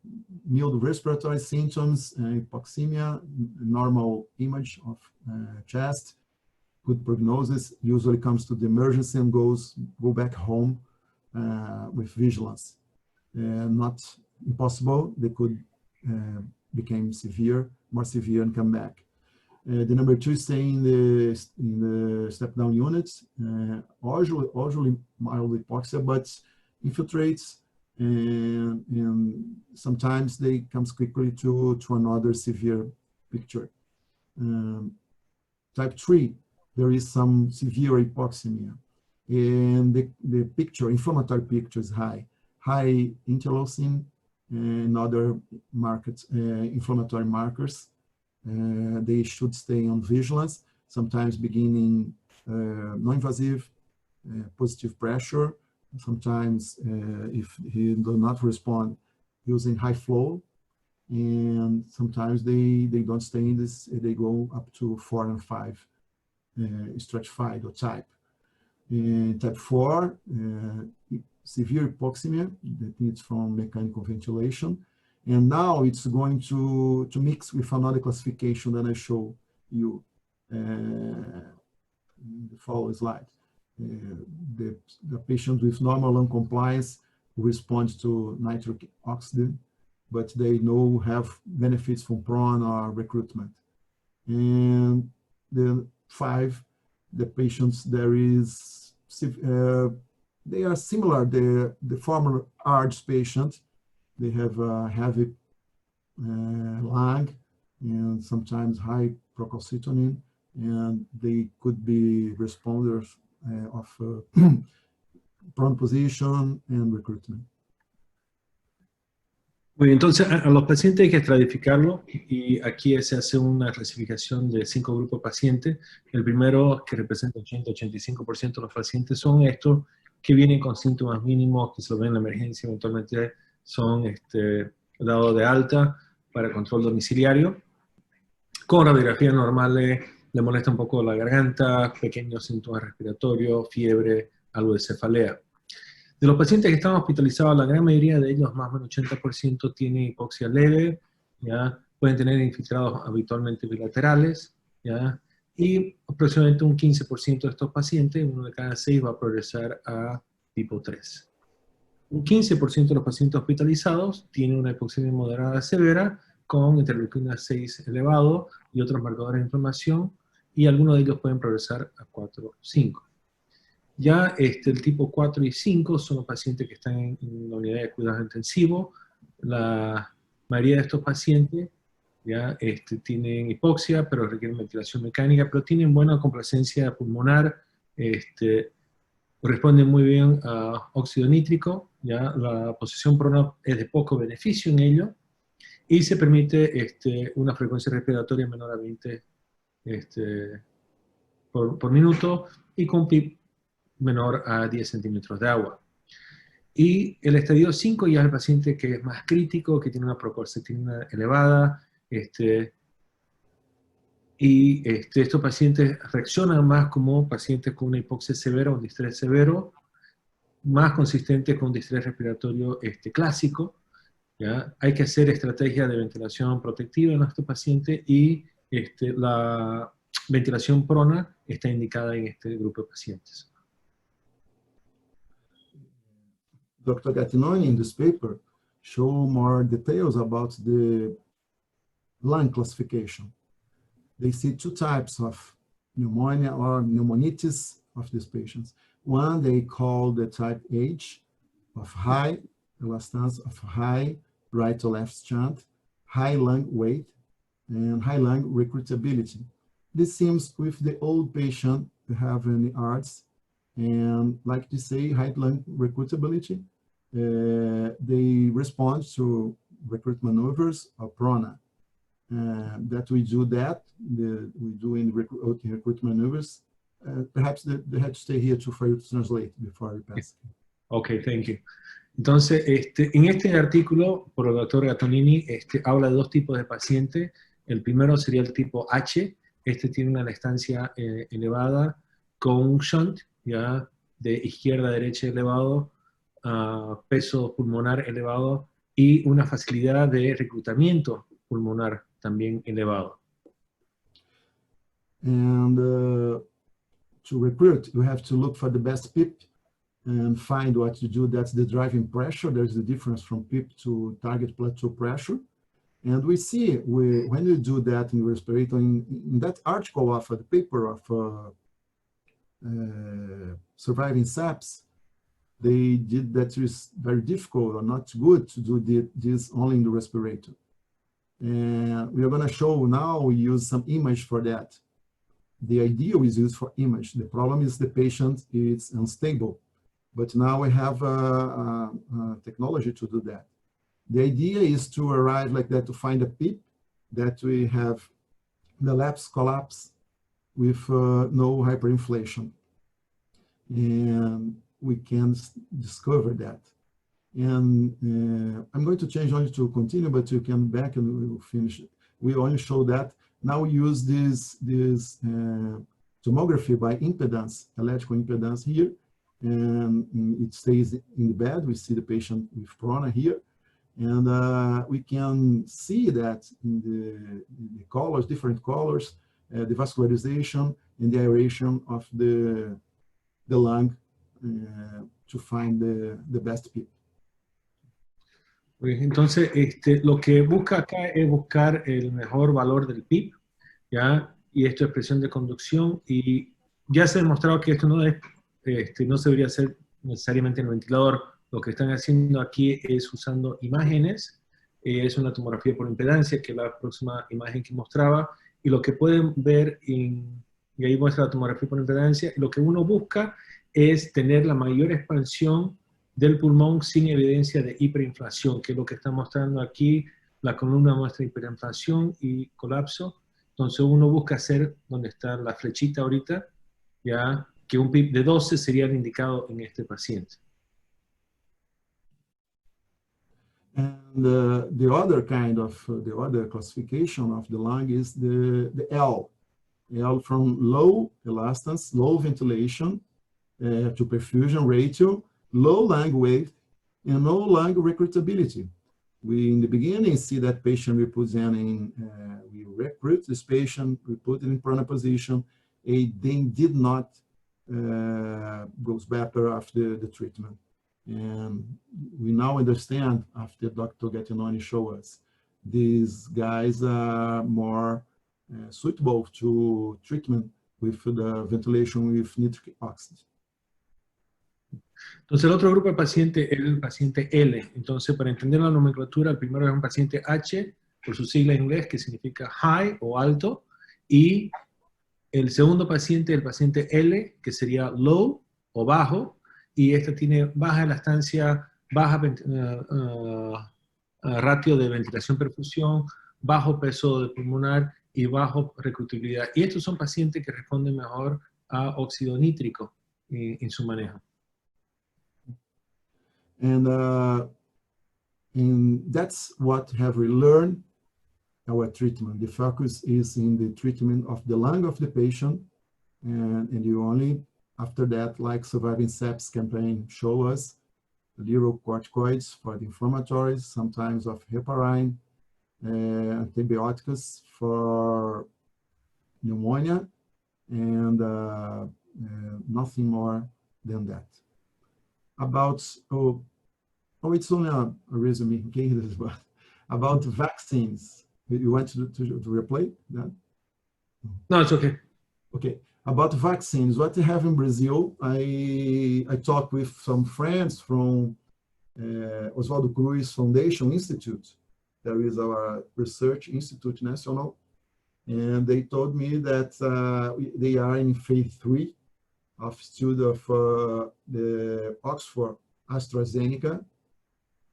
mild respiratory symptoms, hypoxemia, normal image of chest, good prognosis, usually comes to the emergency and go back home with vigilance. Not impossible, they could become more severe and come back. The number 2 stay in the step-down units, usually mild hypoxia, but infiltrates, and sometimes they comes quickly to another severe picture. Type 3, there is some severe hypoxemia, and the picture, inflammatory picture is high interleukin and other inflammatory markers. They should stay on vigilance, sometimes beginning non-invasive, positive pressure, sometimes if he does not respond, using high flow, and sometimes they don't stay in this, they go up to 4 and 5 stratified or type. In type 4, severe hypoxemia that needs from mechanical ventilation. And now it's going to mix with another classification that I show you in the following slide. The patient with normal lung compliance responds to nitric oxide, but they no have benefits from PRON or recruitment. And the 5, the patients they are similar. The former ARDS patient, they have a heavy lung and sometimes high procalcitonin, and they could be responders of PRON position and recruitment. Muy bien, entonces a los pacientes hay que estratificarlo, y aquí se hace una clasificación de 5 grupos de pacientes. El primero, que representa 80-85% de los pacientes, son estos que vienen con síntomas mínimos, que se lo ven en la emergencia, eventualmente son dados de alta para control domiciliario. Con radiografías normales le molesta un poco la garganta, pequeños síntomas respiratorios, fiebre, algo de cefalea. De los pacientes que están hospitalizados, la gran mayoría de ellos, más o menos 80%, tienen hipoxia leve, ¿ya? Pueden tener infiltrados habitualmente bilaterales, ¿ya? Y aproximadamente un 15% de estos pacientes, 1 de cada 6, va a progresar a tipo 3. Un 15% de los pacientes hospitalizados tienen una hipoxemia moderada severa con interleuquina 6 elevado y otros marcadores de inflamación, y algunos de ellos pueden progresar a 4 o 5. Ya el tipo 4 y 5 son los pacientes que están en la unidad de cuidados intensivos. La mayoría de estos pacientes ya tienen hipoxia, pero requieren ventilación mecánica, pero tienen buena complacencia pulmonar, responden muy bien a óxido nítrico, ya la posición prona es de poco beneficio en ello, y se permite una frecuencia respiratoria menor a 20 por minuto, y con PIB menor a 10 centímetros de agua. Y el estadio 5 ya es el paciente que es más crítico, que tiene una procalcitonina elevada, estos pacientes reaccionan más como pacientes con una hipoxia severa o un distrés severo, más consistente con un distrés respiratorio clásico, ¿ya? Hay que hacer estrategias de ventilación protectiva en nuestro paciente y la ventilación prona está indicada en este grupo de pacientes. Dr. Gattinoni in this paper show more details about the lung classification. They see two types of pneumonia or pneumonitis of these patients. One they call the type H of high elastance, of high right to left shunt, high lung weight, and high lung recruitability. This seems with the old patient who have any ARDS, and like to say, high lung recruitability, they respond to recruit maneuvers or prona. That we do that, we do in recruit maneuvers. Perhaps they had to stay here for you to translate before we pass. Okay, thank you. Entonces, en este artículo, por el doctor Gattinoni, habla de dos tipos de pacientes. El primero sería el tipo H. Tiene una estancia elevada con un shunt, ya de izquierda a derecha elevado, peso pulmonar elevado y una facilidad de reclutamiento pulmonar también elevado. And to recruit, you have to look for the best PIP and find what to do. That's the driving pressure. There's the difference from PIP to target plateau pressure. And we see when you do that in respirator, in that article of the paper of surviving SAPS, they did that is very difficult or not good to do this only in the respirator. And we are going to show now we use some image for that. The idea is used for image. The problem is the patient is unstable. But now we have technology to do that. The idea is to arrive like that to find a PIP that we have the laps collapse with no hyperinflation. And we can discover that. And I'm going to change only to continue, but you can back and we will finish it. We only show that. Now we use this tomography by impedance, electrical impedance here. And it stays in the bed. We see the patient with prona here. And we can see that in the colors, different colors, the vascularization and the aeration of the lung to find the best PIP. Entonces, lo que busca acá es buscar el mejor valor del PIP, ¿ya? Y esto es presión de conducción, y ya se ha demostrado que esto no no se debería hacer necesariamente en el ventilador. Lo que están haciendo aquí es usando imágenes, es una tomografía por impedancia, que es la próxima imagen que mostraba, y lo que pueden ver, y ahí muestra la tomografía por impedancia, lo que uno busca es tener la mayor expansión del pulmón sin evidencia de hiperinflación, que es lo que está mostrando aquí. La columna muestra hiperinflación y colapso. Entonces uno busca hacer, donde está la flechita ahorita, ya que un PIP de 12 sería el indicado en este paciente. And the other kind of, the other classification of the lung is the L. L from low elastance, low ventilation to perfusion ratio, low lung weight, and low lung recruitability. We, in the beginning, see that patient representing, we recruit this patient, we put it in prona position, and then did not goes better after the treatment. And we now understand, after Dr. Gattinoni showed us, these guys are more suitable to treatment with the ventilation with nitric oxide. Entonces el otro grupo de paciente es el paciente L. Entonces, para entender la nomenclatura, el primero es un paciente H, por su sigla en inglés, que significa high o alto, y el segundo paciente, el paciente L, que sería low o bajo, y tiene baja elastancia, baja ratio de ventilación-perfusión, bajo peso de pulmonar y bajo reclutabilidad. Y estos son pacientes que responden mejor a óxido nítrico en su manejo. And that's what have we learned our treatment. The focus is in the treatment of the lung of the patient, and you only after that, like Surviving SAPS campaign show us, little corticoids for the inflammatories, sometimes of heparin, antibiotics for pneumonia, and nothing more than that. About, it's only a resume, okay? About vaccines. You want to replay that? No, it's okay. Okay, about vaccines, what we have in Brazil, I talked with some friends from Oswaldo Cruz Foundation Institute. There is our research institute national, and they told me that they are in phase 3 of study of the Oxford AstraZeneca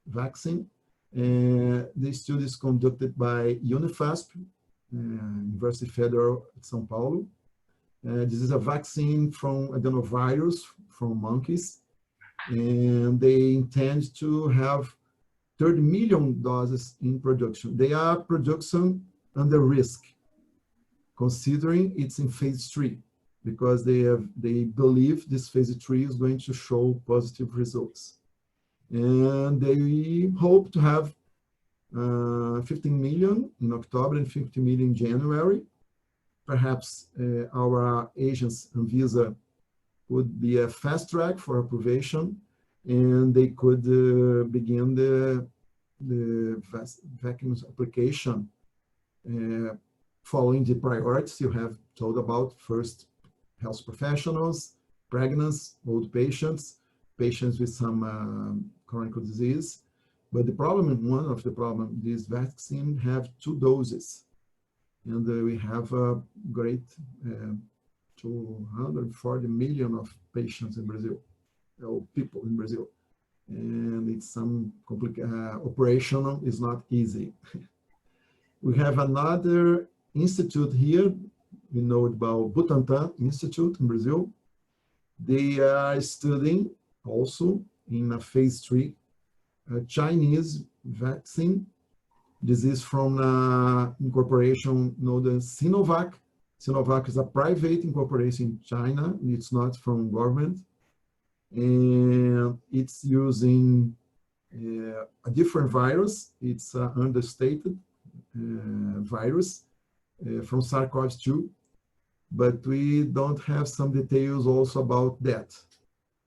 vaccine. The study is conducted by Unifasp, University Federal of São Paulo. This is a vaccine from adenovirus from monkeys, and they intend to have 30 million doses in production. They are production under risk, considering it's in phase 3, because they believe this phase 3 is going to show positive results. And they hope to have 15 million in October and 50 million in January. Perhaps our agents Anvisa would be a fast track for approbation, and they could begin the vaccine application following the priorities you have told about. First, health professionals, pregnant, old patients, patients with some chronic disease. But the problem, one of the problems, this vaccine have 2 doses. And we have a great 240 million of patients in Brazil, or people in Brazil. And it's some operational is not easy. We have another institute here. We know about Butantan Institute in Brazil. They are studying also in a phase 3 Chinese vaccine. This is from incorporation known as Sinovac. Sinovac is a private incorporation in China. It's not from government. And it's using a different virus. It's an understated virus from SARS-CoV-2. But we don't have some details also about that.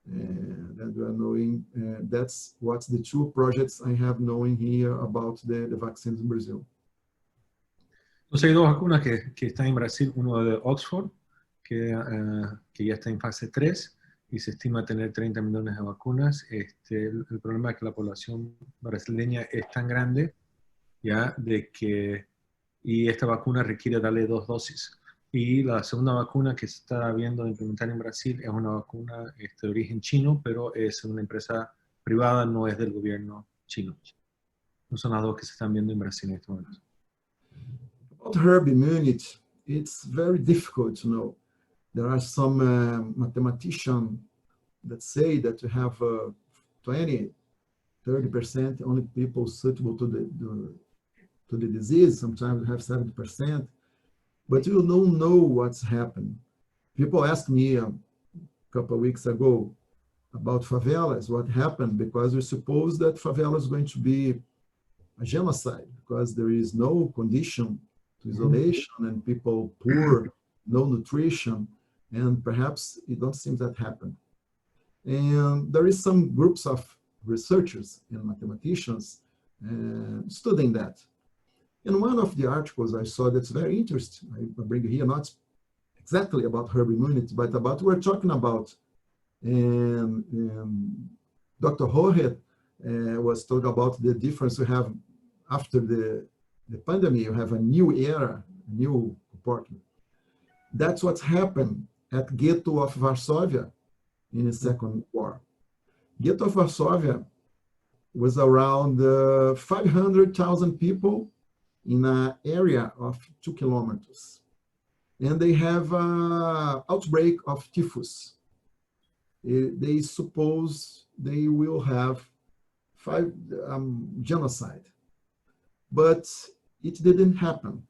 That we are knowing, that's what's the 2 projects I have knowing here about the vaccines in Brazil. Entonces hay 2 vacunas que están en Brasil, uno de Oxford, que ya está en fase 3 y se estima tener 30 millones de vacunas. El problema es que la población brasileña es tan grande, ya, y esta vacuna requiere darle 2 dosis. Y la segunda vacuna que se está viendo implementar en Brasil es una vacuna de origen chino, pero es una empresa privada, no es del gobierno chino. No son las 2 que se están viendo en Brasil en este momento. About herd immunity, it's very difficult to know. There are some mathematicians that say that you have 20, 30% only people susceptible to the disease. Sometimes you have 70%. But you don't know what's happened. People asked me a couple of weeks ago about favelas, what happened, because we suppose that favela is going to be a genocide, because there is no condition to isolation and people poor, no nutrition, and perhaps it don't seem that happened. And there is some groups of researchers and mathematicians studying that. And one of the articles I saw that's very interesting, I bring here not exactly about herd immunity, but about we're talking about. And Dr. Jorge was talking about the difference we have after the pandemic. You have a new era, a new comportment. That's what's happened at Ghetto of Varsovia in the Second War. Ghetto of Varsovia was around 500,000 people in an area of 2 kilometers. And they have an outbreak of typhus. They suppose they will have genocide. But it didn't happen.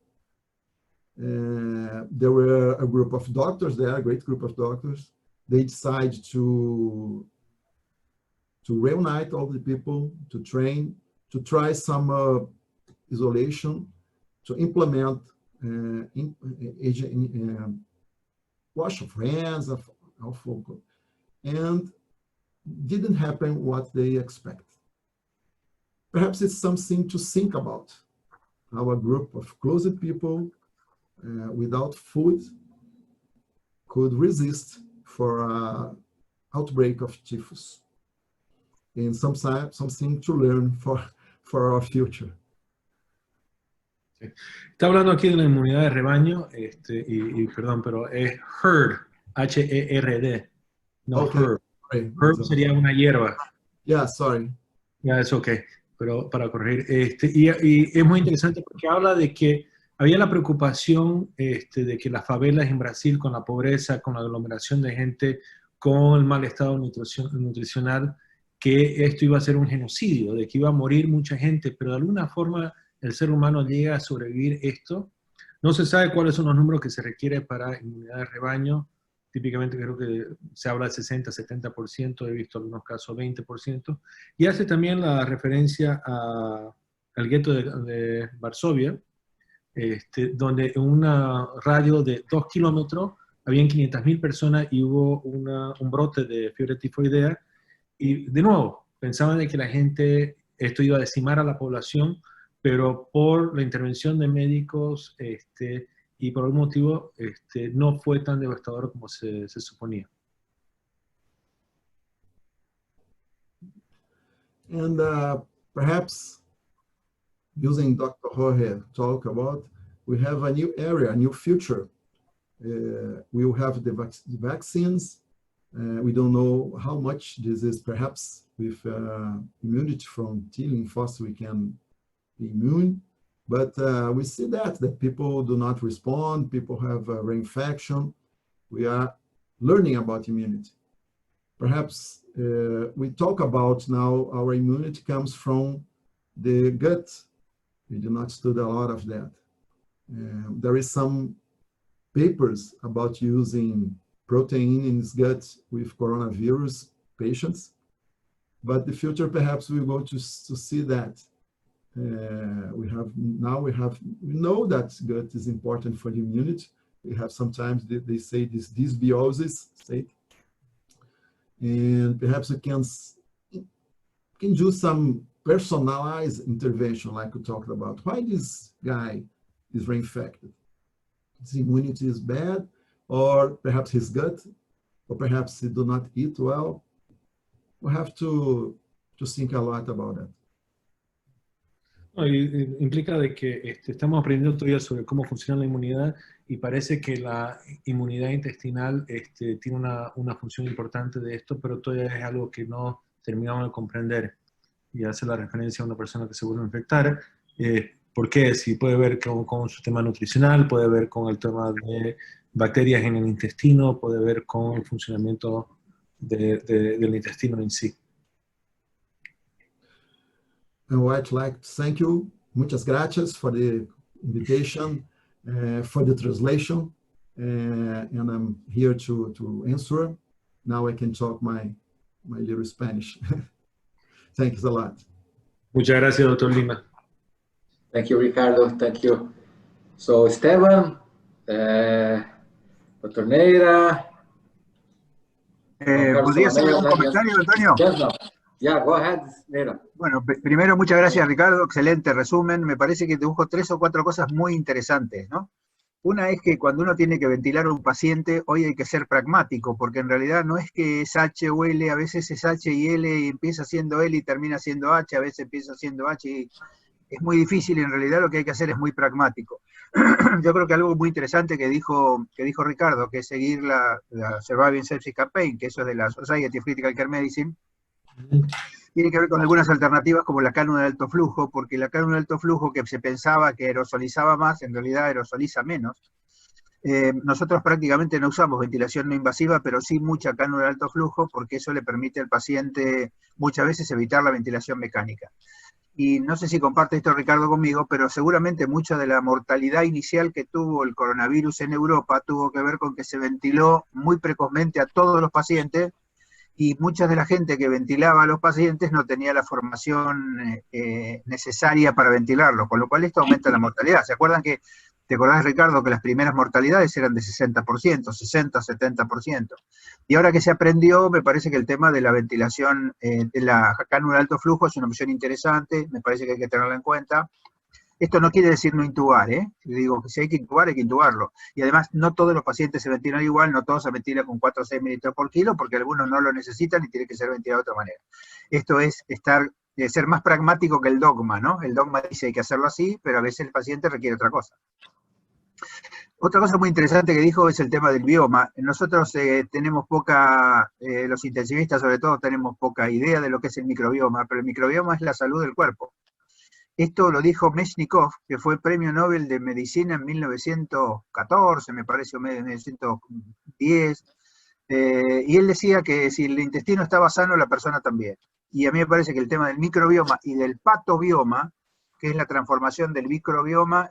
There were a group of doctors there, a great group of doctors. They decided to to reunite all the people, to train, to try some isolation, to implement wash of hands, and didn't happen what they expect. Perhaps it's something to think about. Our group of closed people without food could resist for an outbreak of typhus. And something to learn for our future. Sí. Está hablando aquí de la inmunidad de rebaño, perdón, pero es herd, H-E-R-D, no Okay. herb. Right. Herb sería una hierba. Yeah, sorry. Ya, es ok, pero para corregir. Y es muy interesante porque habla de que había la preocupación de que las favelas en Brasil, con la pobreza, con la aglomeración de gente, con el mal estado nutricional, que esto iba a ser un genocidio, de que iba a morir mucha gente, pero de alguna forma el ser humano llega a sobrevivir esto. No se sabe cuáles son los números que se requiere para inmunidad de rebaño. Típicamente creo que se habla de 60, 70%, he visto algunos casos 20%. Y hace también la referencia al gueto de Varsovia, donde en un radio de 2 kilómetros habían 500.000 personas y hubo un brote de fiebre tifoidea. Y de nuevo, pensaban de que la gente, esto iba a decimar a la población, pero por la intervención de médicos y por algún motivo no fue tan devastador como se suponía. And perhaps using Dr. Jorge talk about, we have a new area, a new future. We will have the vaccines. We don't know how much this is. Perhaps with immunity from T lymphocytes, we can be immune. But we see that people do not respond, people have reinfection. We are learning about immunity. Perhaps we talk about now our immunity comes from the gut. We do not study a lot of that. There is some papers about using protein in his gut with coronavirus patients, but the future perhaps we go to see that. We know that gut is important for the immunity. We have sometimes they say this dysbiosis state, and perhaps we can do some personalized intervention, like we talked about. Why this guy is reinfected? His immunity is bad, or perhaps his gut, or perhaps he do not eat well. We have to think a lot about that. Implica de que estamos aprendiendo todavía sobre cómo funciona la inmunidad y parece que la inmunidad intestinal tiene una función importante de esto, pero todavía es algo que no terminamos de comprender. Y hace la referencia a una persona que se vuelve a infectar. ¿Por qué? Si puede ver con su tema nutricional, puede ver con el tema de bacterias en el intestino, puede ver con el funcionamiento del intestino en sí. And I'd like to thank you. Muchas gracias for the invitation, for the translation, and I'm here to answer. Now I can talk my little Spanish. Thanks a lot. Muchas gracias, Dr. Lima. Thank you, Ricardo. Thank you. So, Esteban, Dr. Neira. ¿Podría hacer un comentario, Antonio? Yes, no. Yeah, go ahead, Neira. Bueno, primero, muchas gracias, Ricardo. Excelente resumen. Me parece que te busco 3 o 4 cosas muy interesantes, ¿no? Una es que cuando uno tiene que ventilar a un paciente, hoy hay que ser pragmático, porque en realidad no es que es H o L, a veces es H y L y empieza siendo L y termina siendo H, a veces empieza siendo H y es muy difícil, y en realidad lo que hay que hacer es muy pragmático. Yo creo que algo muy interesante que dijo Ricardo, que es seguir la Surviving Sepsis Campaign, que eso es de la Society of Critical Care Medicine, tiene que ver con algunas alternativas como la cánula de alto flujo, porque la cánula de alto flujo, que se pensaba que aerosolizaba más, en realidad aerosoliza menos. Nosotros prácticamente no usamos ventilación no invasiva, pero sí mucha cánula de alto flujo, porque eso le permite al paciente muchas veces evitar la ventilación mecánica. Y no sé si comparte esto Ricardo conmigo, pero seguramente mucha de la mortalidad inicial que tuvo el coronavirus en Europa tuvo que ver con que se ventiló muy precozmente a todos los pacientes, y mucha de la gente que ventilaba a los pacientes no tenía la formación necesaria para ventilarlo, con lo cual esto aumenta la mortalidad. ¿Se acuerdan que, te acordás, Ricardo, que las primeras mortalidades eran de 60%, 60, 70%? Y ahora que se aprendió, me parece que el tema de la ventilación de la cánula de alto flujo es una opción interesante, me parece que hay que tenerla en cuenta. Esto no quiere decir no intubar, ¿eh? Digo que si hay que intubar, hay que intubarlo. Y además, no todos los pacientes se ventilan igual, no todos se ventilan con 4 o 6 mililitros por kilo, porque algunos no lo necesitan y tiene que ser ventilado de otra manera. Esto es ser más pragmático que el dogma, ¿no? El dogma dice hay que hacerlo así, pero a veces el paciente requiere otra cosa. Otra cosa muy interesante que dijo es el tema del bioma. Nosotros tenemos los intensivistas sobre todo tenemos poca idea de lo que es el microbioma, pero el microbioma es la salud del cuerpo. Esto lo dijo Meshnikov, que fue premio Nobel de Medicina en 1914, me parece, o 1910, y él decía que si el intestino estaba sano, la persona también. Y a mí me parece que el tema del microbioma y del patobioma, que es la transformación del microbioma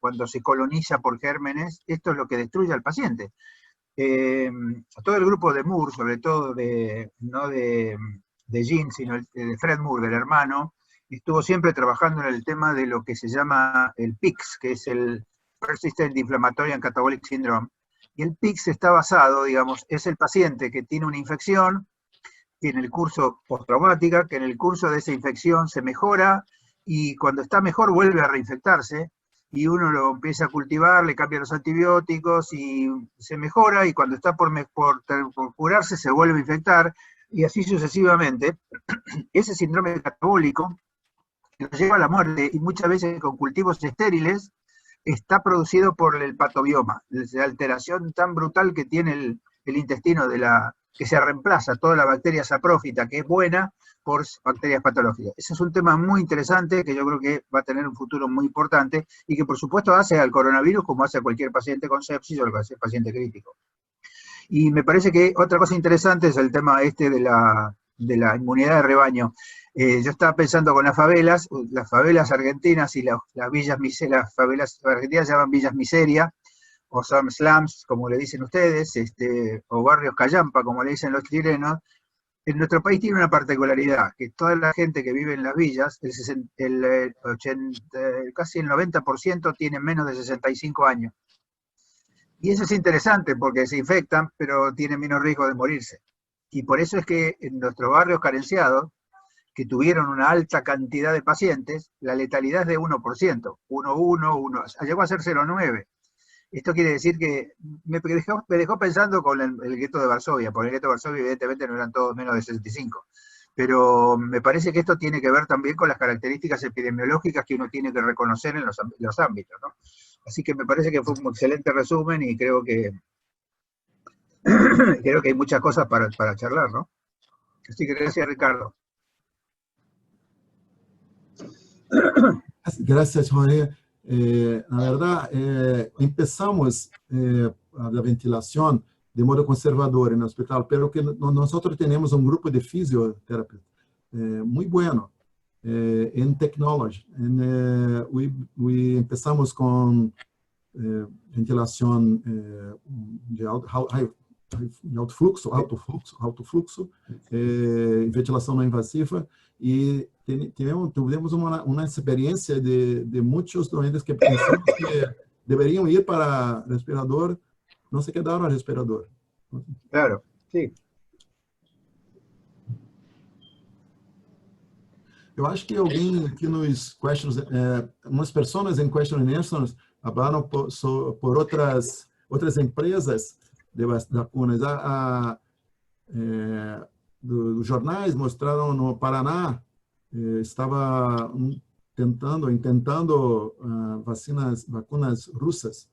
cuando se coloniza por gérmenes, esto es lo que destruye al paciente. Todo el grupo de Moore, sobre todo no de Jean, sino de Fred Moore, del hermano, estuvo siempre trabajando en el tema de lo que se llama el PICS, que es el Persistent Inflammatory and Catabolic Syndrome. Y el PICS está basado, digamos, es el paciente que tiene una infección, tiene el curso postraumática, que en el curso de esa infección se mejora, y cuando está mejor vuelve a reinfectarse, y uno lo empieza a cultivar, le cambia los antibióticos, y se mejora, y cuando está por curarse se vuelve a infectar, y así sucesivamente. Ese síndrome catabólico que nos lleva a la muerte, y muchas veces con cultivos estériles, está producido por el patobioma, la alteración tan brutal que tiene el intestino que se reemplaza toda la bacteria saprófita, que es buena, por bacterias patológicas. Ese es un tema muy interesante que yo creo que va a tener un futuro muy importante y que por supuesto hace al coronavirus como hace a cualquier paciente con sepsis o cualquier paciente crítico. Y me parece que otra cosa interesante es el tema de la inmunidad de rebaño. Yo estaba pensando con las favelas argentinas y las favelas argentinas se llaman villas miseria, o son slums, como le dicen ustedes, o barrios callampa, como le dicen los chilenos. En nuestro país tiene una particularidad, que toda la gente que vive en las villas, casi el 90% tiene menos de 65 años. Y eso es interesante porque se infectan, pero tienen menos riesgo de morirse. Y por eso es que en nuestros barrios carenciados, que tuvieron una alta cantidad de pacientes, la letalidad es de 1%, 1,1, llegó a ser 0,9. Esto quiere decir que me dejó pensando con el gueto de Varsovia, porque el gueto de Varsovia evidentemente no eran todos menos de 65. Pero me parece que esto tiene que ver también con las características epidemiológicas que uno tiene que reconocer en los ámbitos, ¿no? Así que me parece que fue un excelente resumen y creo que hay muchas cosas para charlar, ¿no? Así que gracias, Ricardo. Gracias, Jorge. Na verdade, empezamos a ventilação de modo conservador no hospital, pero que nós temos grupo de fisioterapeutas muito bueno em technology. Empezamos com ventilação de alto fluxo, ventilação não invasiva, e tivemos uma experiência de muitos doentes que pensavam que deveriam ir para respirador, não se quedaram a respirador. Claro, sim. Eu acho que alguém aqui nos questions, umas pessoas em question and answers falaram por outras empresas de vacinas. Dos jornais mostraram no Paraná, estava intentando vacunas russas,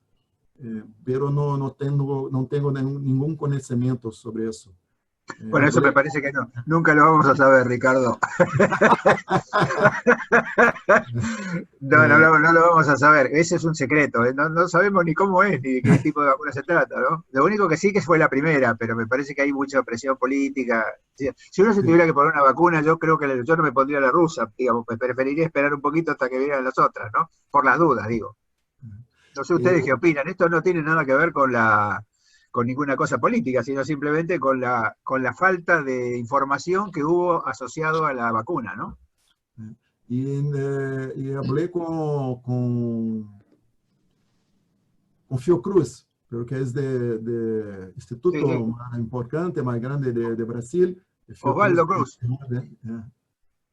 pero não tenho nenhum conhecimento sobre isso. Bueno, eso me parece que no. Nunca lo vamos a saber, Ricardo. No lo vamos a saber. Ese es un secreto. No sabemos ni cómo es, ni de qué tipo de vacuna se trata, ¿no? Lo único que sí que fue la primera, pero me parece que hay mucha presión política. Si uno se tuviera que poner una vacuna, yo creo que yo no me pondría la rusa, digamos, preferiría esperar un poquito hasta que vinieran las otras, ¿no? Por las dudas, digo. No sé ustedes qué opinan. Esto no tiene nada que ver con con ninguna cosa política, sino simplemente con la falta de información que hubo asociado a la vacuna, ¿no? E hablé com Fiocruz, pero que é de instituto mais importante, mais grande de Brasil. Osvaldo Cruz.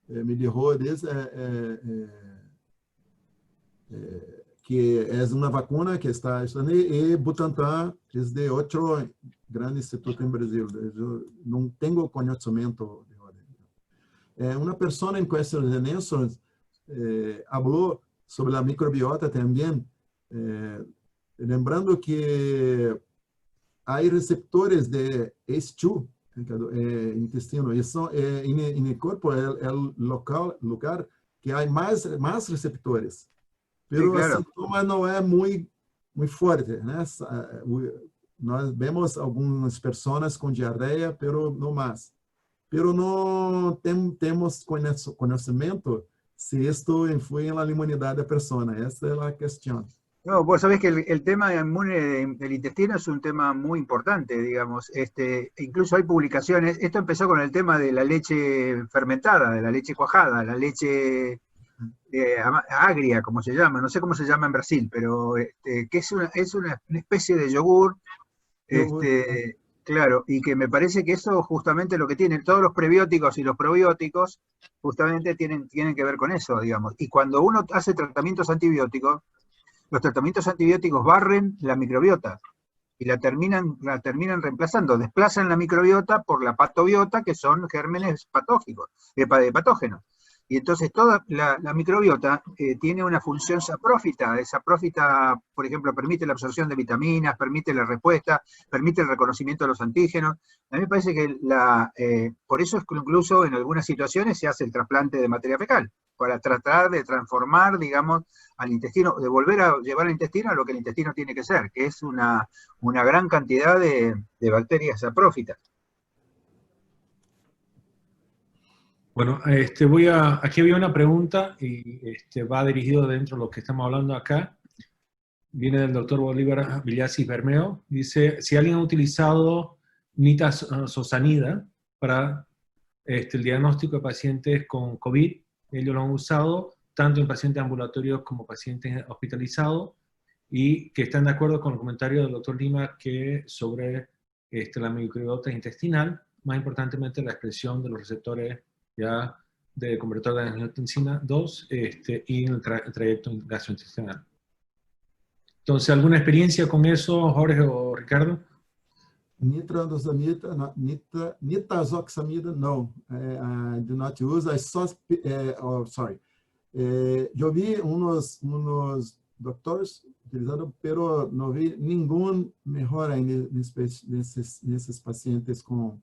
Me dijo que é uma vacuna que está estudando, e Butantan é de outro grande instituto em Brasil. Eu não tenho conhecimento. Uma pessoa em questão de Nelson falou sobre a microbiota também, lembrando que há receptores de ACE2 intestino, e no corpo é o lugar que há mais receptores. Mas o sintoma não é muito forte, né? Nós vemos algumas pessoas com diarreia, mas não mais. Mas não temos conhecimento se isto influye en la inmunidad de la persona. Esa es la cuestión. No, vos sabés que el tema inmune del intestino es un tema muy importante, digamos. Incluso hay publicaciones. Esto empezó con el tema de la leche fermentada, de la leche cuajada, la leche agria, como se llama. No sé cómo se llama en Brasil, pero que es una especie de yogur. Claro, y que me parece que eso justamente lo que tienen todos los prebióticos y los probióticos, justamente tienen que ver con eso, digamos. Y cuando uno hace tratamientos antibióticos, los tratamientos antibióticos barren la microbiota y la terminan reemplazando, desplazan la microbiota por la patobiota, que son gérmenes patógenos. Y entonces toda la microbiota tiene una función saprófita. Esa saprófita, por ejemplo, permite la absorción de vitaminas, permite la respuesta, permite el reconocimiento de los antígenos. A mí me parece que por eso es que incluso en algunas situaciones se hace el trasplante de materia fecal, para tratar de transformar, digamos, al intestino, de volver a llevar al intestino a lo que el intestino tiene que ser, que es una gran cantidad de bacterias saprófitas. Bueno, aquí había una pregunta y va dirigido dentro de lo que estamos hablando acá. Viene del doctor Bolívar Villasis Bermeo. Dice, si alguien ha utilizado nitazosanida para el diagnóstico de pacientes con COVID, ellos lo han usado tanto en pacientes ambulatorios como pacientes hospitalizados, y que están de acuerdo con el comentario del doctor Lima que sobre la microbiota intestinal, más importantemente la expresión de los receptores ya de convertor de angiotensina 2 y el trayecto gastrointestinal. Entonces, ¿alguna experiencia con eso, Jorge o Ricardo? Nitazoxanida, no. I do not use. Eu vi unos doctores utilizando, pero no vi ningún mejora nesses pacientes com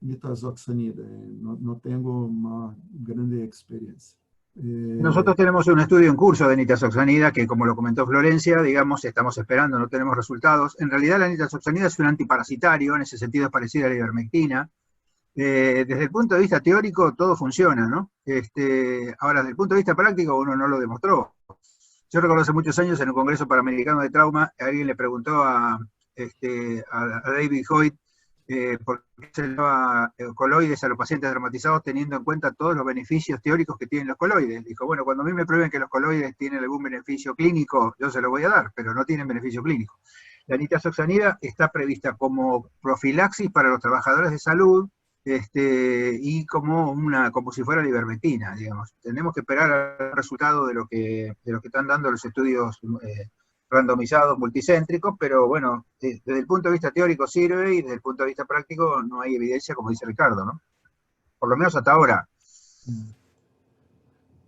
nitazoxanida. No tengo una grande experiencia. Nosotros tenemos un estudio en curso de nitazoxanida que, como lo comentó Florencia, digamos, estamos esperando, no tenemos resultados. En realidad la nitazoxanida es un antiparasitario, en ese sentido es parecida a la ivermectina. Desde el punto de vista teórico todo funciona, ¿no? Ahora, desde el punto de vista práctico uno no lo demostró. Yo recuerdo hace muchos años en un congreso panamericano de trauma, alguien le preguntó a David Hoyt por qué se le daba coloides a los pacientes traumatizados teniendo en cuenta todos los beneficios teóricos que tienen los coloides. Dijo, bueno, cuando a mí me prueben que los coloides tienen algún beneficio clínico, yo se lo voy a dar, pero no tienen beneficio clínico. La nitazoxanida está prevista como profilaxis para los trabajadores de salud, y como si fuera la ivermectina, digamos. Tenemos que esperar al resultado de lo que están dando los estudios randomizados, multicéntricos, pero bueno, desde el punto de vista teórico sirve, y desde el punto de vista práctico no hay evidencia, como dice Ricardo, ¿no? Por lo menos hasta ahora.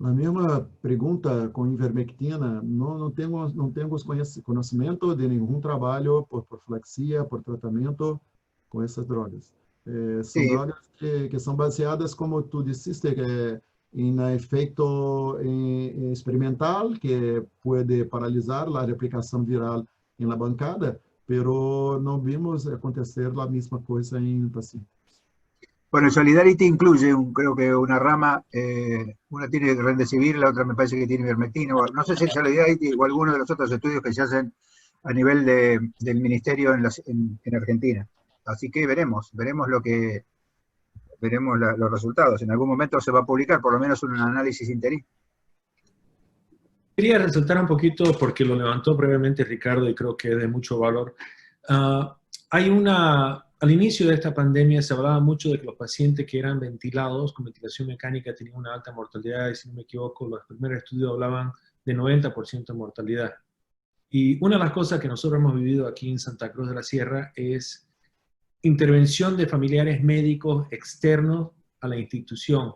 La misma pregunta con ivermectina, no tengo conocimiento de ningún trabajo por profilaxia, por tratamiento con esas drogas. Son drogas que son baseadas, como tú dijiste, en efecto experimental, que puede paralizar la replicación viral en la bancada, pero no vimos acontecer la misma cosa en pacientes. Bueno, Solidarity incluye, creo que una rama, una tiene Remdesivir, la otra me parece que tiene ivermectina, no sé si Solidarity o alguno de los otros estudios que se hacen a nivel del ministerio en Argentina. Así que veremos los resultados. En algún momento se va a publicar por lo menos un análisis interino. Quería resaltar un poquito, porque lo levantó brevemente Ricardo y creo que es de mucho valor. Al inicio de esta pandemia se hablaba mucho de que los pacientes que eran ventilados con ventilación mecánica tenían una alta mortalidad, y si no me equivoco, los primeros estudios hablaban de 90% de mortalidad. Y una de las cosas que nosotros hemos vivido aquí en Santa Cruz de la Sierra es intervención de familiares médicos externos a la institución,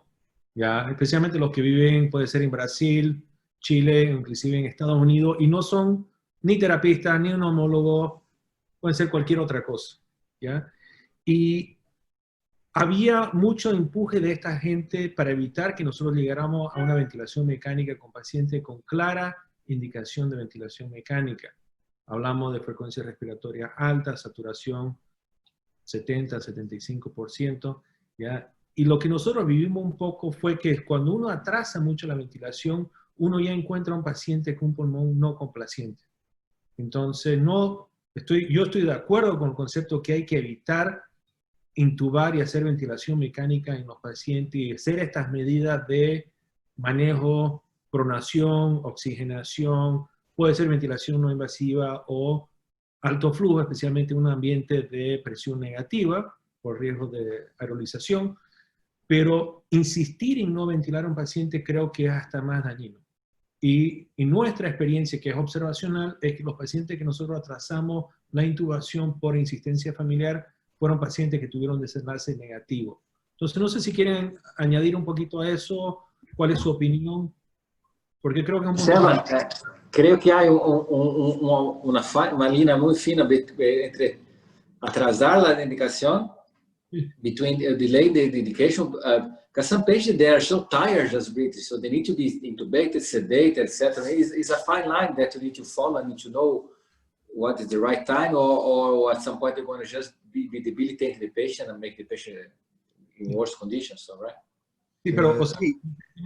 ¿ya? Especialmente los que viven, puede ser en Brasil, Chile, inclusive en Estados Unidos, y no son ni terapistas, ni neumólogos, pueden ser cualquier otra cosa, ¿ya? Y había mucho empuje de esta gente para evitar que nosotros llegáramos a una ventilación mecánica con pacientes con clara indicación de ventilación mecánica. Hablamos de frecuencia respiratoria alta, saturación 70-75%, ¿ya? Y lo que nosotros vivimos un poco fue que cuando uno atrasa mucho la ventilación, uno ya encuentra un paciente con un pulmón no complaciente. Entonces, yo estoy de acuerdo con el concepto que hay que evitar intubar y hacer ventilación mecánica en los pacientes y hacer estas medidas de manejo, pronación, oxigenación, puede ser ventilación no invasiva o alto flujo, especialmente en un ambiente de presión negativa por riesgo de aerolización, pero insistir en no ventilar a un paciente creo que es hasta más dañino. Y nuestra experiencia, que es observacional, es que los pacientes que nosotros atrasamos la intubación por insistencia familiar fueron pacientes que tuvieron desenlace negativo. Entonces, no sé si quieren añadir un poquito a eso, cuál es su opinión, porque creo que es un punto... Seba, creio que há uma linha muito fina entre atrasar a indicação, between delay the indication, because some patients, they are so tired just breathing, so they need to be intubated, sedated, etc. It's a fine line that you need to follow and need to know what is the right time, or at some point they're going to just be debilitating the patient and make the patient in worse conditions, so, right? Sí, pero Sí.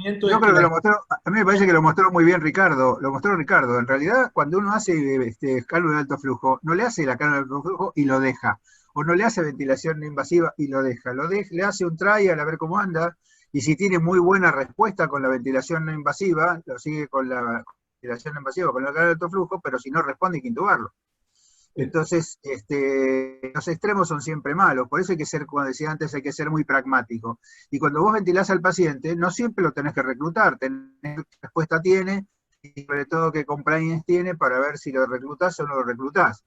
Yo creo que lo mostró, a mí me parece que lo mostró muy bien Ricardo, En realidad, cuando uno hace cánula de alto flujo, no le hace la cánula de alto flujo y lo deja, o no le hace ventilación no invasiva y lo deja, le hace un trial a ver cómo anda, y si tiene muy buena respuesta con la ventilación no invasiva, lo sigue con la ventilación no invasiva, con la cánula de alto flujo, pero si no responde hay que intubarlo. Entonces, los extremos son siempre malos, por eso hay que ser, como decía antes, hay que ser muy pragmático. Y cuando vos ventilás al paciente, no siempre lo tenés que reclutar, tenés qué respuesta tiene, y sobre todo qué compliance tiene para ver si lo reclutás o no lo reclutás.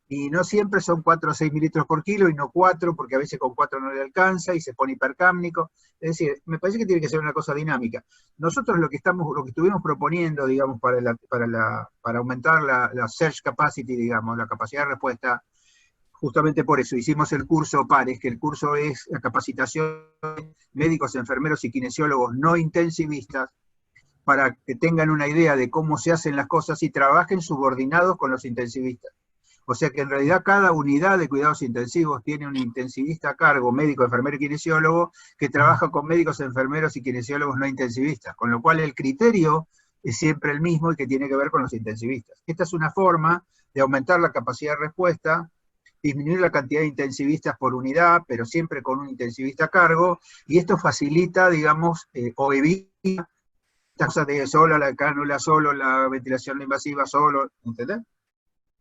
Y no siempre son 4 o 6 mililitros por kilo y no 4, porque a veces con 4 no le alcanza y se pone hipercámnico. Es decir, me parece que tiene que ser una cosa dinámica. Nosotros lo que estuvimos proponiendo, digamos, para aumentar la surge capacity, digamos, la capacidad de respuesta, justamente por eso hicimos el curso PARES, que el curso es la capacitación de médicos, enfermeros y kinesiólogos no intensivistas, para que tengan una idea de cómo se hacen las cosas y trabajen subordinados con los intensivistas. O sea que en realidad cada unidad de cuidados intensivos tiene un intensivista a cargo, médico, enfermero y kinesiólogo, que trabaja con médicos, enfermeros y kinesiólogos no intensivistas, con lo cual el criterio es siempre el mismo y que tiene que ver con los intensivistas. Esta es una forma de aumentar la capacidad de respuesta, disminuir la cantidad de intensivistas por unidad, pero siempre con un intensivista a cargo, y esto facilita, digamos, o evita cosas de solo la cánula, solo la ventilación no invasiva, solo, ¿entendés?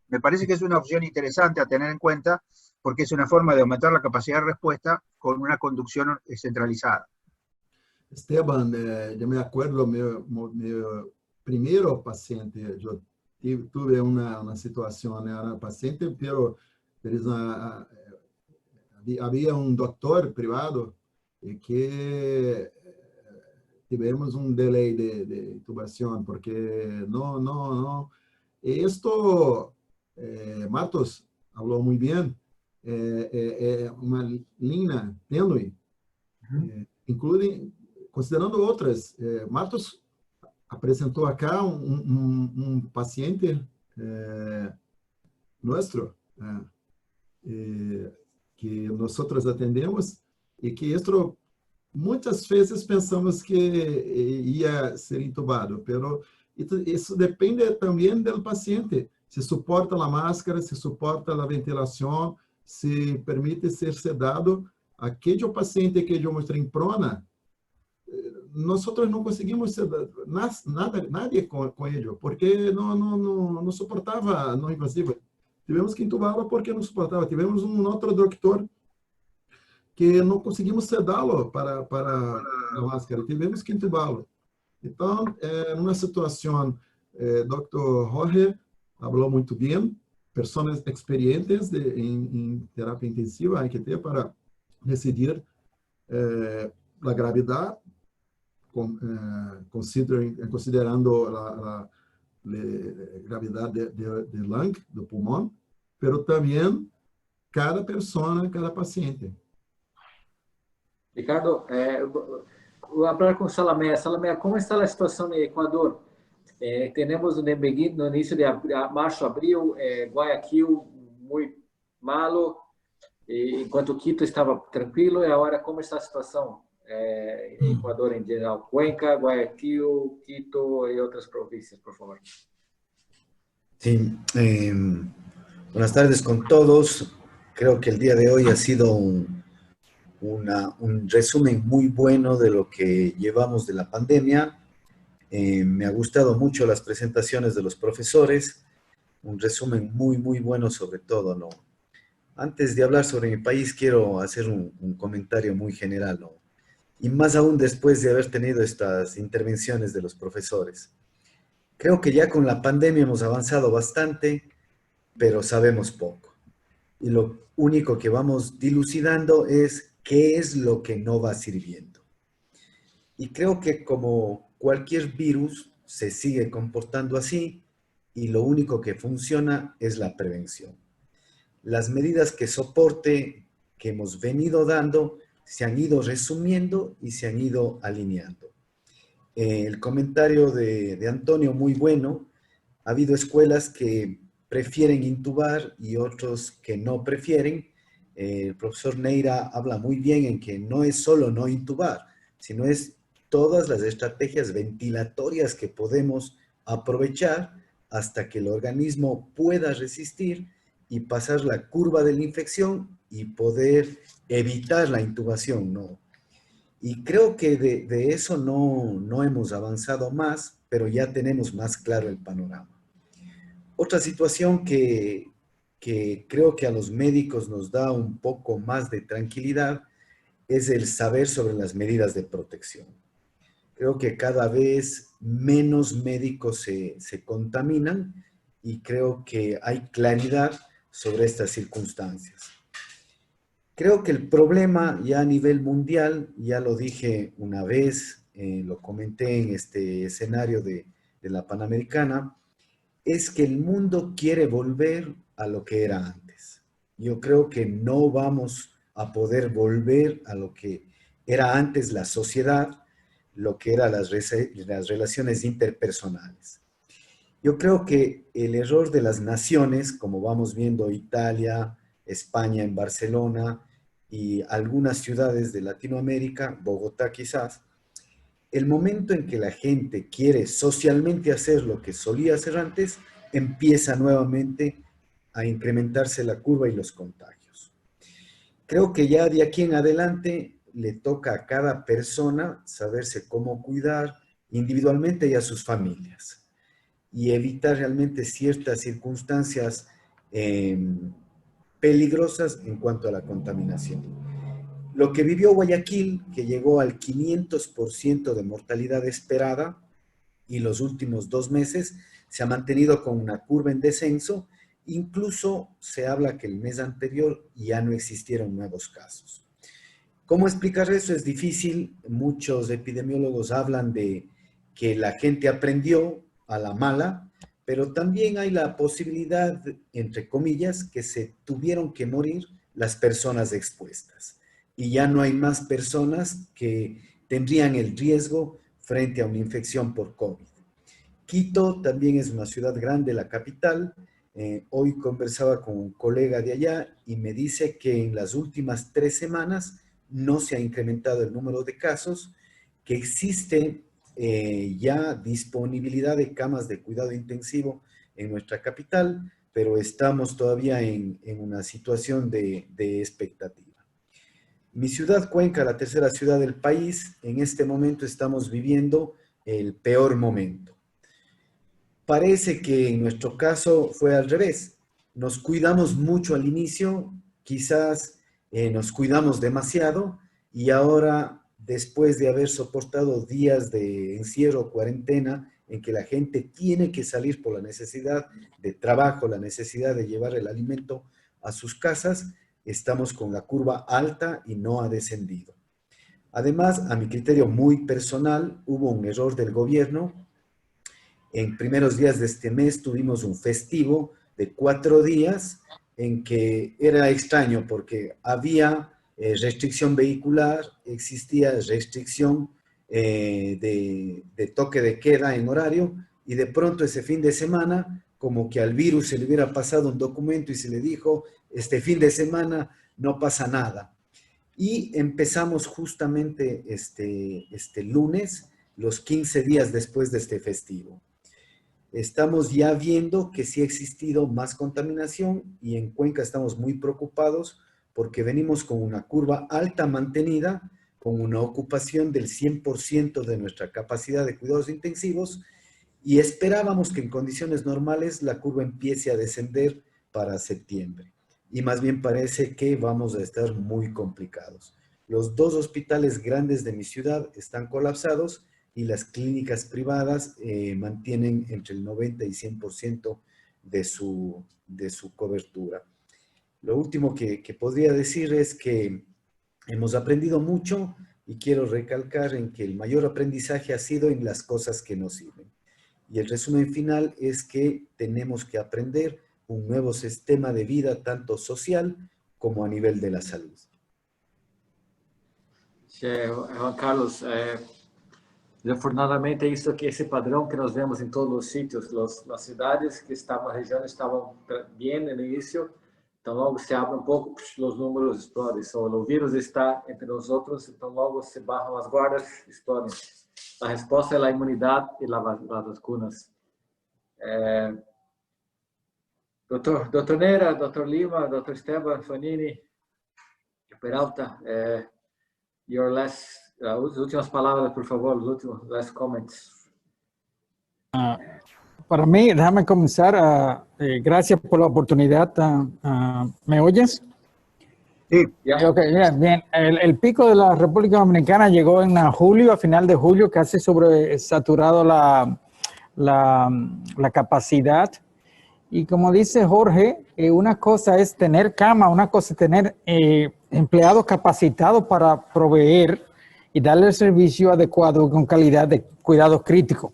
Me parece que es una opción interesante a tener en cuenta, porque es una forma de aumentar la capacidad de respuesta con una conducción centralizada. Esteban, yo me acuerdo, mi primero paciente, yo tuve una situación, era paciente, pero había un doctor privado que tivemos un delay de intubación, porque no. Esto, Martos habló muy bien, una línea tenue, considerando otras. Martos apresentó acá un paciente nuestro, que nosotros atendemos, y que esto muchas veces pensamos que ia ser intubado, pero isso depende também do paciente. se suporta la máscara, se suporta la ventilación, se permite ser sedado. Aquele paciente que eu mostrei em prona, nós não conseguimos sedar nadie com ele, porque não suportava não invasiva. Tivemos que intubá-lo porque não suportava. Tivemos outro doutor que não conseguimos sedá-lo para a máscara. Tivemos que intubá-lo. Então, numa situação, Dr. Jorge falou muito bem, pessoas experientes em terapia intensiva há que ter para decidir a gravidade, considerando a gravidade de lung, do pulmão, pero também cada pessoa, cada paciente. Ricardo, vou falar com Salamé. Salamé, como está a situação no Equador? Temos no início de março, abril, Guayaquil muito malo, enquanto Quito estava tranquilo. E agora, como está a situação em Equador em geral? Cuenca, Guayaquil, Quito e outras províncias, por favor. Sí, buenas tardes con todos. Creo que el día de hoy ha sido un resumen muy bueno de lo que llevamos de la pandemia. Me ha gustado mucho las presentaciones de los profesores, un resumen muy bueno sobre todo, ¿no? Antes de hablar sobre mi país, quiero hacer un comentario muy general, ¿no? Y más aún después de haber tenido estas intervenciones de los profesores. Creo que ya con la pandemia hemos avanzado bastante, pero sabemos poco. Y lo único que vamos dilucidando es qué es lo que no va sirviendo. Y creo que como cualquier virus se sigue comportando así y lo único que funciona es la prevención. Las medidas que soporte que hemos venido dando se han ido resumiendo y se han ido alineando. El comentario de Antonio muy bueno. Ha habido escuelas que prefieren intubar y otros que no prefieren. El profesor Neira habla muy bien en que no es solo no intubar, sino es todas las estrategias ventilatorias que podemos aprovechar hasta que el organismo pueda resistir y pasar la curva de la infección y poder evitar la intubación, ¿no? Y creo que de eso no hemos avanzado más, pero ya tenemos más claro el panorama. Otra situación que creo que a los médicos nos da un poco más de tranquilidad es el saber sobre las medidas de protección. Creo que cada vez menos médicos se contaminan y creo que hay claridad sobre estas circunstancias. Creo que el problema ya a nivel mundial, ya lo dije una vez, lo comenté en este escenario de la Panamericana, es que el mundo quiere volver a lo que era antes. Yo creo que no vamos a poder volver a lo que era antes la sociedad, lo que eran las relaciones interpersonales. Yo creo que el error de las naciones, como vamos viendo Italia, España en Barcelona y algunas ciudades de Latinoamérica, Bogotá quizás, el momento en que la gente quiere socialmente hacer lo que solía hacer antes, empieza nuevamente a incrementarse la curva y los contagios. Creo que ya de aquí en adelante le toca a cada persona saberse cómo cuidar individualmente y a sus familias y evitar realmente ciertas circunstancias peligrosas en cuanto a la contaminación. Lo que vivió Guayaquil, que llegó al 500% de mortalidad esperada, y los últimos 2 meses se ha mantenido con una curva en descenso, incluso se habla que el mes anterior ya no existieron nuevos casos. ¿Cómo explicar eso? Es difícil. Muchos epidemiólogos hablan de que la gente aprendió a la mala, pero también hay la posibilidad, entre comillas, que se tuvieron que morir las personas expuestas. Y ya no hay más personas que tendrían el riesgo frente a una infección por COVID. Quito también es una ciudad grande, la capital. Hoy conversaba con un colega de allá y me dice que en las últimas 3 semanas no se ha incrementado el número de casos, que existe ya disponibilidad de camas de cuidado intensivo en nuestra capital, pero estamos todavía en una situación de expectativa. Mi ciudad, Cuenca, la tercera ciudad del país, en este momento estamos viviendo el peor momento. Parece que en nuestro caso fue al revés. Nos cuidamos mucho al inicio, quizás nos cuidamos demasiado y ahora, después de haber soportado días de encierro, cuarentena, en que la gente tiene que salir por la necesidad de trabajo, la necesidad de llevar el alimento a sus casas, estamos con la curva alta y no ha descendido. Además, a mi criterio muy personal, hubo un error del gobierno. En primeros días de este mes tuvimos un festivo de 4 días en que era extraño porque había restricción vehicular, existía restricción de toque de queda en horario y de pronto ese fin de semana como que al virus se le hubiera pasado un documento y se le dijo este fin de semana no pasa nada. Y empezamos justamente este lunes, los 15 días después de este festivo. Estamos ya viendo que sí ha existido más contaminación y en Cuenca estamos muy preocupados porque venimos con una curva alta mantenida, con una ocupación del 100% de nuestra capacidad de cuidados intensivos y esperábamos que en condiciones normales la curva empiece a descender para septiembre. Y más bien parece que vamos a estar muy complicados. Los 2 hospitales grandes de mi ciudad están colapsados y las clínicas privadas mantienen entre el 90 y 100% de su cobertura. Lo último que podría decir es que hemos aprendido mucho y quiero recalcar en que el mayor aprendizaje ha sido en las cosas que nos sirven. Y el resumen final es que tenemos que aprender un nuevo sistema de vida tanto social como a nivel de la salud. Juan Carlos, desafortunadamente isso aqui, esse padrão que nós vemos em todos os sítios, as cidades que estavam, a região estavam bem no início, então logo se abre um pouco, os números explodem, o vírus está entre nós outros, então logo se barram as guardas, explodem. A resposta é a imunidade e as vacinas. Doutor Neira, doutor Lima, doutor Esteban, Fanini, Peralta, your last, as últimas palavras, por favor, os últimos last comments. Para mí, déjame comenzar. Gracias por la oportunidad. ¿Me oyes? Sí. Okay, bien. El pico de la República Dominicana llegó en julio, a final de julio, casi sobresaturado la capacidad. Y como dice Jorge, una cosa es tener cama, una cosa es tener empleados capacitados para proveer y darle el servicio adecuado con calidad de cuidados críticos.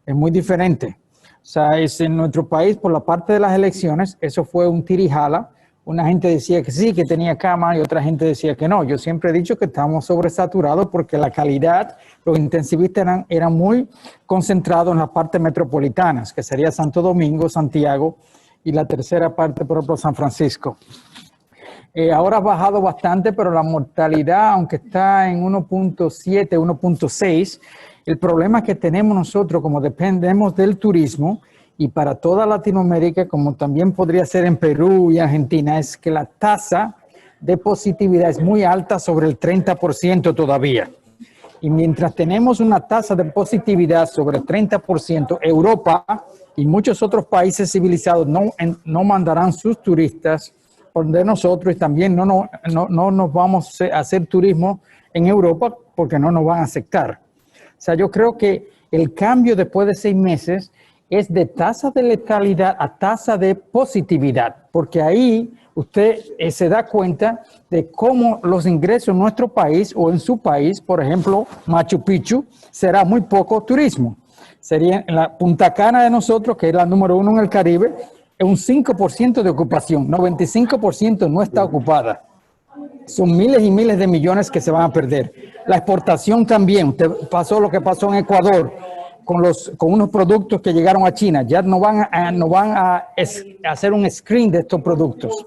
Es muy diferente. O sea, en nuestro país, por la parte de las elecciones, eso fue un tirijala. Una gente decía que sí, que tenía cama, y otra gente decía que no. Yo siempre he dicho que estamos sobresaturados porque la calidad, los intensivistas eran muy concentrados en las partes metropolitanas, que sería Santo Domingo, Santiago, y la tercera parte, por ejemplo, San Francisco. Ahora ha bajado bastante, pero la mortalidad, aunque está en 1.7, 1.6, el problema que tenemos nosotros, como dependemos del turismo, y para toda Latinoamérica, como también podría ser en Perú y Argentina, es que la tasa de positividad es muy alta, sobre el 30% todavía. Y mientras tenemos una tasa de positividad sobre el 30%, Europa y muchos otros países civilizados no mandarán sus turistas de nosotros, y también no nos vamos a hacer turismo en Europa porque no nos van a aceptar. O sea, yo creo que el cambio después de 6 meses es de tasa de letalidad a tasa de positividad, porque ahí usted se da cuenta de cómo los ingresos en nuestro país o en su país, por ejemplo, Machu Picchu, será muy poco turismo. Sería en la Punta Cana de nosotros, que es la número 1 en el Caribe, es un 5% de ocupación, 95% no está ocupada. Son miles y miles de millones que se van a perder. La exportación también, pasó lo que pasó en Ecuador, con unos productos que llegaron a China, ya no van a hacer un screen de estos productos.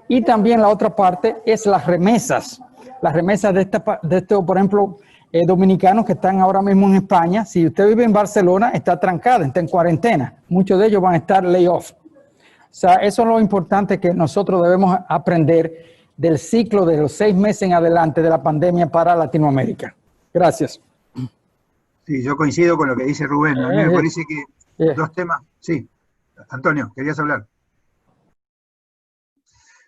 Y también la otra parte es las remesas. Las remesas de esto, por ejemplo, dominicanos que están ahora mismo en España. Si usted vive en Barcelona, está trancada, está en cuarentena. Muchos de ellos van a estar layoff. O sea, eso es lo importante que nosotros debemos aprender del ciclo de los 6 meses en adelante de la pandemia para Latinoamérica. Gracias. Sí, yo coincido con lo que dice Rubén. A mí me parece que dos temas... Sí, Antonio, ¿querías hablar?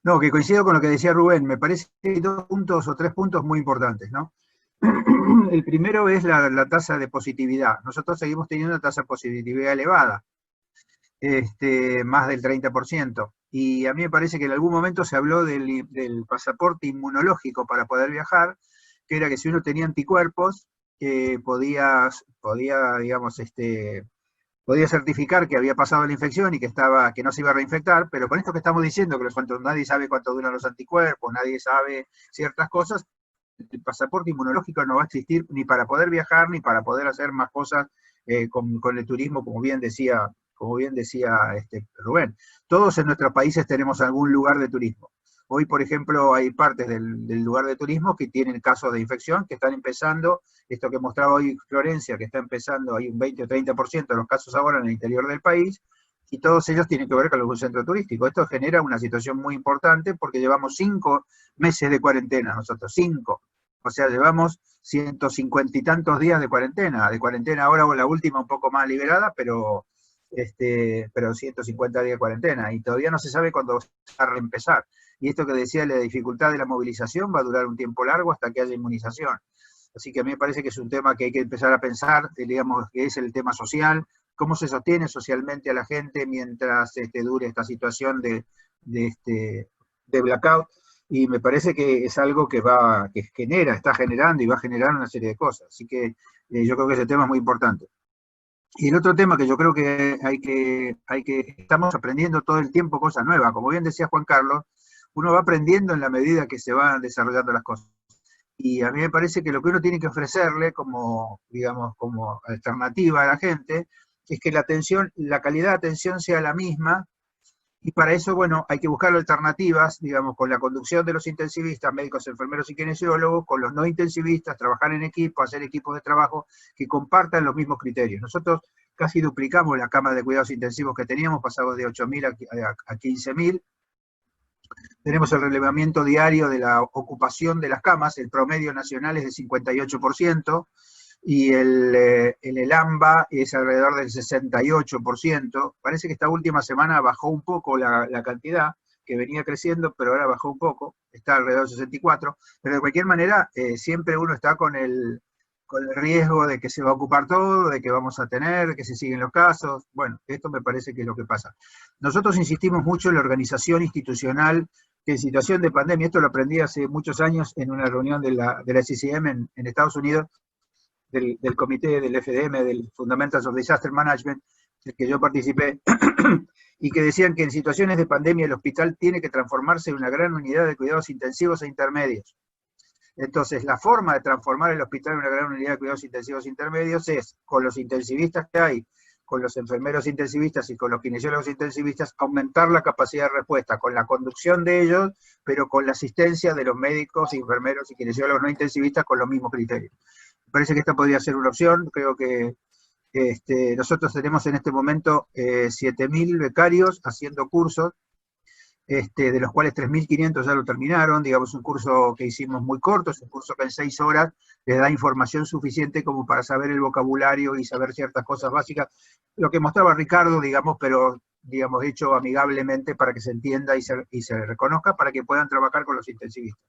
No, que coincido con lo que decía Rubén. Me parece que hay 2 puntos o 3 puntos muy importantes, ¿no? El primero es la tasa de positividad. Nosotros seguimos teniendo una tasa de positividad elevada, más del 30%. Y a mí me parece que en algún momento se habló del pasaporte inmunológico para poder viajar, que era que si uno tenía anticuerpos, podía, digamos, podía certificar que había pasado la infección y que no se iba a reinfectar, pero con esto que estamos diciendo, que nadie sabe cuánto duran los anticuerpos, nadie sabe ciertas cosas, el pasaporte inmunológico no va a existir ni para poder viajar, ni para poder hacer más cosas con el turismo, como bien decía Rubén. Todos en nuestros países tenemos algún lugar de turismo. Hoy, por ejemplo, hay partes del lugar de turismo que tienen casos de infección, que están empezando, esto que mostraba hoy Florencia, que está empezando, hay un 20 o 30% de los casos ahora en el interior del país, y todos ellos tienen que ver con algún centro turístico. Esto genera una situación muy importante porque llevamos 5 meses de cuarentena, nosotros 5. O sea, llevamos 150 y tantos días de cuarentena ahora la última un poco más liberada, pero 150 días de cuarentena, y todavía no se sabe cuándo va a reempezar. Y esto que decía, la dificultad de la movilización va a durar un tiempo largo hasta que haya inmunización. Así que a mí me parece que es un tema que hay que empezar a pensar, digamos, que es el tema social, cómo se sostiene socialmente a la gente mientras dure esta situación de blackout, y me parece que es algo que está generando y va a generar una serie de cosas. Así que yo creo que ese tema es muy importante. Y el otro tema que yo creo que estamos aprendiendo todo el tiempo cosas nuevas. Como bien decía Juan Carlos, uno va aprendiendo en la medida que se van desarrollando las cosas. Y a mí me parece que lo que uno tiene que ofrecerle como alternativa a la gente es que la calidad de atención sea la misma, y para eso, bueno, hay que buscar alternativas, digamos, con la conducción de los intensivistas, médicos, enfermeros y kinesiólogos, con los no intensivistas, trabajar en equipo, hacer equipos de trabajo que compartan los mismos criterios. Nosotros casi duplicamos la cama de cuidados intensivos que teníamos, pasamos de 8.000 a 15.000. Tenemos el relevamiento diario de la ocupación de las camas, el promedio nacional es del 58%, y el AMBA es alrededor del 68%. Parece que esta última semana bajó un poco la cantidad, que venía creciendo, pero ahora bajó un poco, está alrededor del 64%, pero de cualquier manera siempre uno está con el riesgo de que se va a ocupar todo, de que vamos a tener, que se siguen los casos. Bueno, esto me parece que es lo que pasa. Nosotros insistimos mucho en la organización institucional, que en situación de pandemia, esto lo aprendí hace muchos años en una reunión de la CCM en Estados Unidos, del comité del FDM, del Fundamentals of Disaster Management, del que yo participé, y que decían que en situaciones de pandemia el hospital tiene que transformarse en una gran unidad de cuidados intensivos e intermedios. Entonces, la forma de transformar el hospital en una gran unidad de cuidados intensivos e intermedios es, con los intensivistas que hay, con los enfermeros intensivistas y con los kinesiólogos intensivistas, aumentar la capacidad de respuesta, con la conducción de ellos, pero con la asistencia de los médicos, enfermeros y kinesiólogos no intensivistas con los mismos criterios. Me parece que esta podría ser una opción. Creo que nosotros tenemos en este momento 7.000 becarios haciendo cursos, de los cuales 3.500 ya lo terminaron, digamos un curso que hicimos muy corto, es un curso que en 6 horas les da información suficiente como para saber el vocabulario y saber ciertas cosas básicas, lo que mostraba Ricardo, digamos, pero digamos hecho amigablemente para que se entienda y se reconozca, para que puedan trabajar con los intensivistas.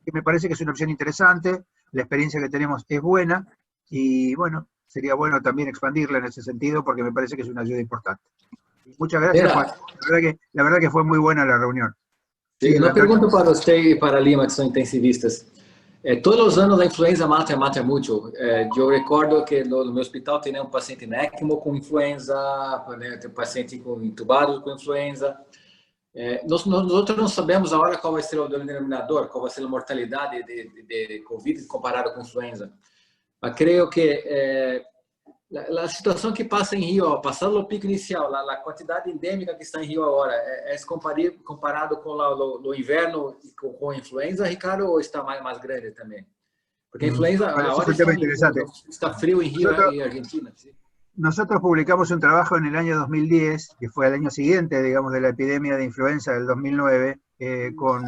Y me parece que es una opción interesante, la experiencia que tenemos es buena, y bueno, sería bueno también expandirla en ese sentido, porque me parece que es una ayuda importante. Muchas gracias, Juan. La verdad que fue muy buena la reunión. Sí, uma pergunta para você e para Lima, que são intensivistas. Todos os anos a influenza mata muito. Eu recordo que no meu hospital tinha um paciente na ECMO com influenza, tem paciente entubado com influenza. Nós outros não sabemos agora qual vai ser o denominador, qual vai ser a mortalidade de Covid comparado com influenza. Mas creio que a situação que passa em Rio, passando o pico inicial, a quantidade endêmica que está em Rio agora, comparado com o inverno com a influenza, Ricardo, ou está mais grande também? Porque a influenza Bueno, ese ahora es un tema interesante. está frío en Gira Nosotros- y Argentina. ¿Sí? Nosotros publicamos un trabajo en el año 2010, que fue el año siguiente, digamos, de la epidemia de influenza del 2009, con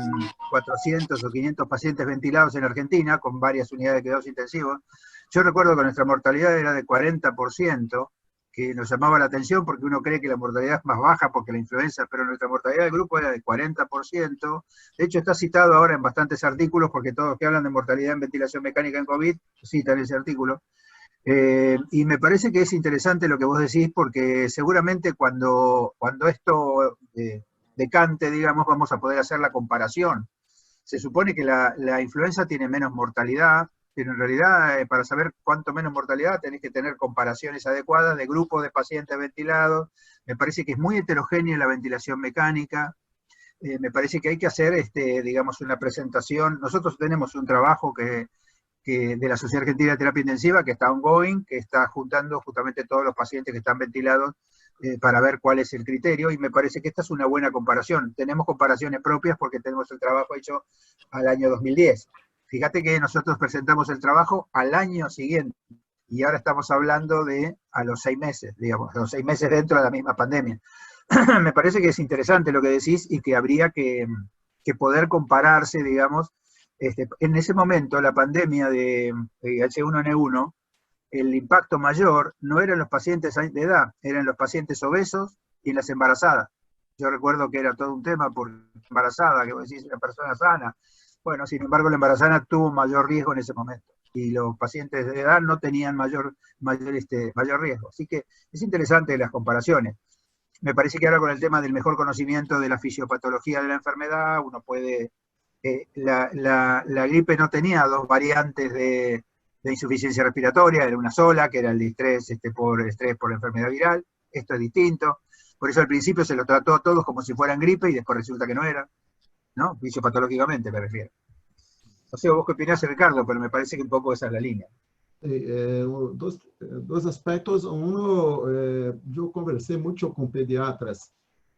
400 o 500 pacientes ventilados en Argentina, con varias unidades de cuidados intensivos. Yo recuerdo que nuestra mortalidad era de 40%, que nos llamaba la atención porque uno cree que la mortalidad es más baja porque la influenza, pero nuestra mortalidad del grupo era de 40%. De hecho, está citado ahora en bastantes artículos, porque todos los que hablan de mortalidad en ventilación mecánica en COVID citan ese artículo. Y me parece que es interesante lo que vos decís, porque seguramente cuando esto decante, digamos, vamos a poder hacer la comparación. Se supone que la influenza tiene menos mortalidad, pero en realidad para saber cuánto menos mortalidad tenés que tener comparaciones adecuadas de grupos de pacientes ventilados. Me parece que es muy heterogénea la ventilación mecánica. Me parece que hay que hacer, digamos, una presentación. Nosotros tenemos un trabajo que de la Sociedad Argentina de Terapia Intensiva, que está ongoing, que está juntando justamente todos los pacientes que están ventilados para ver cuál es el criterio, y me parece que esta es una buena comparación. Tenemos comparaciones propias porque tenemos el trabajo hecho al año 2010. Fíjate que nosotros presentamos el trabajo al año siguiente, y ahora estamos hablando de a los 6 meses, digamos, a los 6 meses dentro de la misma pandemia. Me parece que es interesante lo que decís y que habría que poder compararse, digamos. En ese momento, la pandemia de H1N1, el impacto mayor no era en los pacientes de edad, eran en los pacientes obesos y en las embarazadas. Yo recuerdo que era todo un tema por embarazada, que vos decís, una persona sana. Bueno, sin embargo, la embarazada tuvo mayor riesgo en ese momento, y los pacientes de edad no tenían mayor riesgo. Así que es interesante las comparaciones. Me parece que ahora con el tema del mejor conocimiento de la fisiopatología de la enfermedad, uno puede... la gripe no tenía dos variantes de insuficiencia respiratoria, era una sola, que era el estrés por la enfermedad viral. Esto es distinto. Por eso al principio se lo trató a todos como si fueran gripe y después resulta que no era, ¿no? Fisiopatológicamente me refiero. No sé vos qué opinás, Ricardo, pero me parece que un poco esa es la línea. Dois aspectos. Eu conversei muito com pediatras,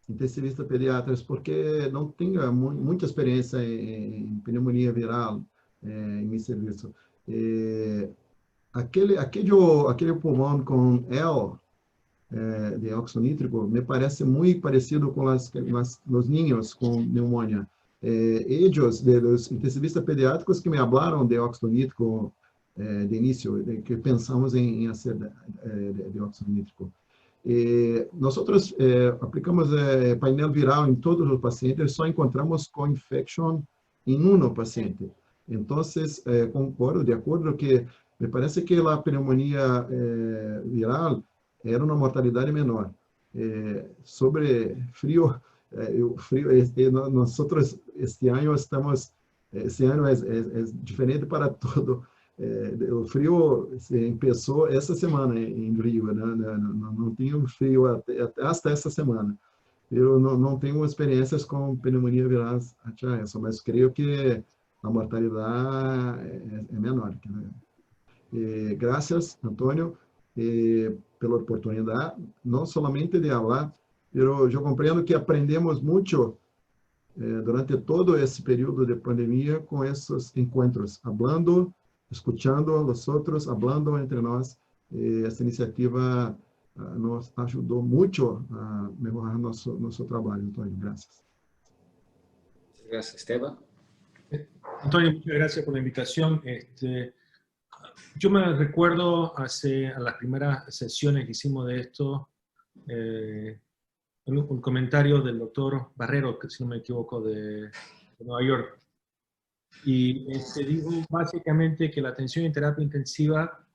intensivistas pediatras, porque não tinha muita experiência em pneumonia viral em meu serviço. Aquele pulmão com EL, de óxido nítrico, me parece muito parecido com os ninhos com pneumonia. Ellos, de los intensivistas pediátricos que me hablaron de óxido nítrico de início, que pensamos em hacer de óxido nítrico. Nosotros aplicamos painel viral em todos os pacientes, só encontramos co-infection em um paciente. Então, concordo, de acordo, que me parece que a pneumonia viral era uma mortalidade menor. Sobre frio, nós este ano estamos, esse ano é diferente para todo. O frio começou essa semana em Rio, né? Não tinha frio até essa semana. Eu não tenho experiências com pneumonia viral até essa, mas creio que a mortalidade é menor. Graças, Antônio, pela oportunidade, não somente de falar, mas eu compreendo que aprendemos muito durante todo esse período de pandemia com esses encontros, falando, escuchando a los otros, hablando entre nós. Essa iniciativa nos ajudou muito a melhorar nosso trabalho, Antônio. Gracias. Gracias, Esteban. Antonio, muchas gracias por la invitación. Yo me recuerdo a las primeras sesiones que hicimos de esto, un comentario del doctor Barrero, que si no me equivoco, de Nueva York. Y dijo básicamente que la atención en terapia intensiva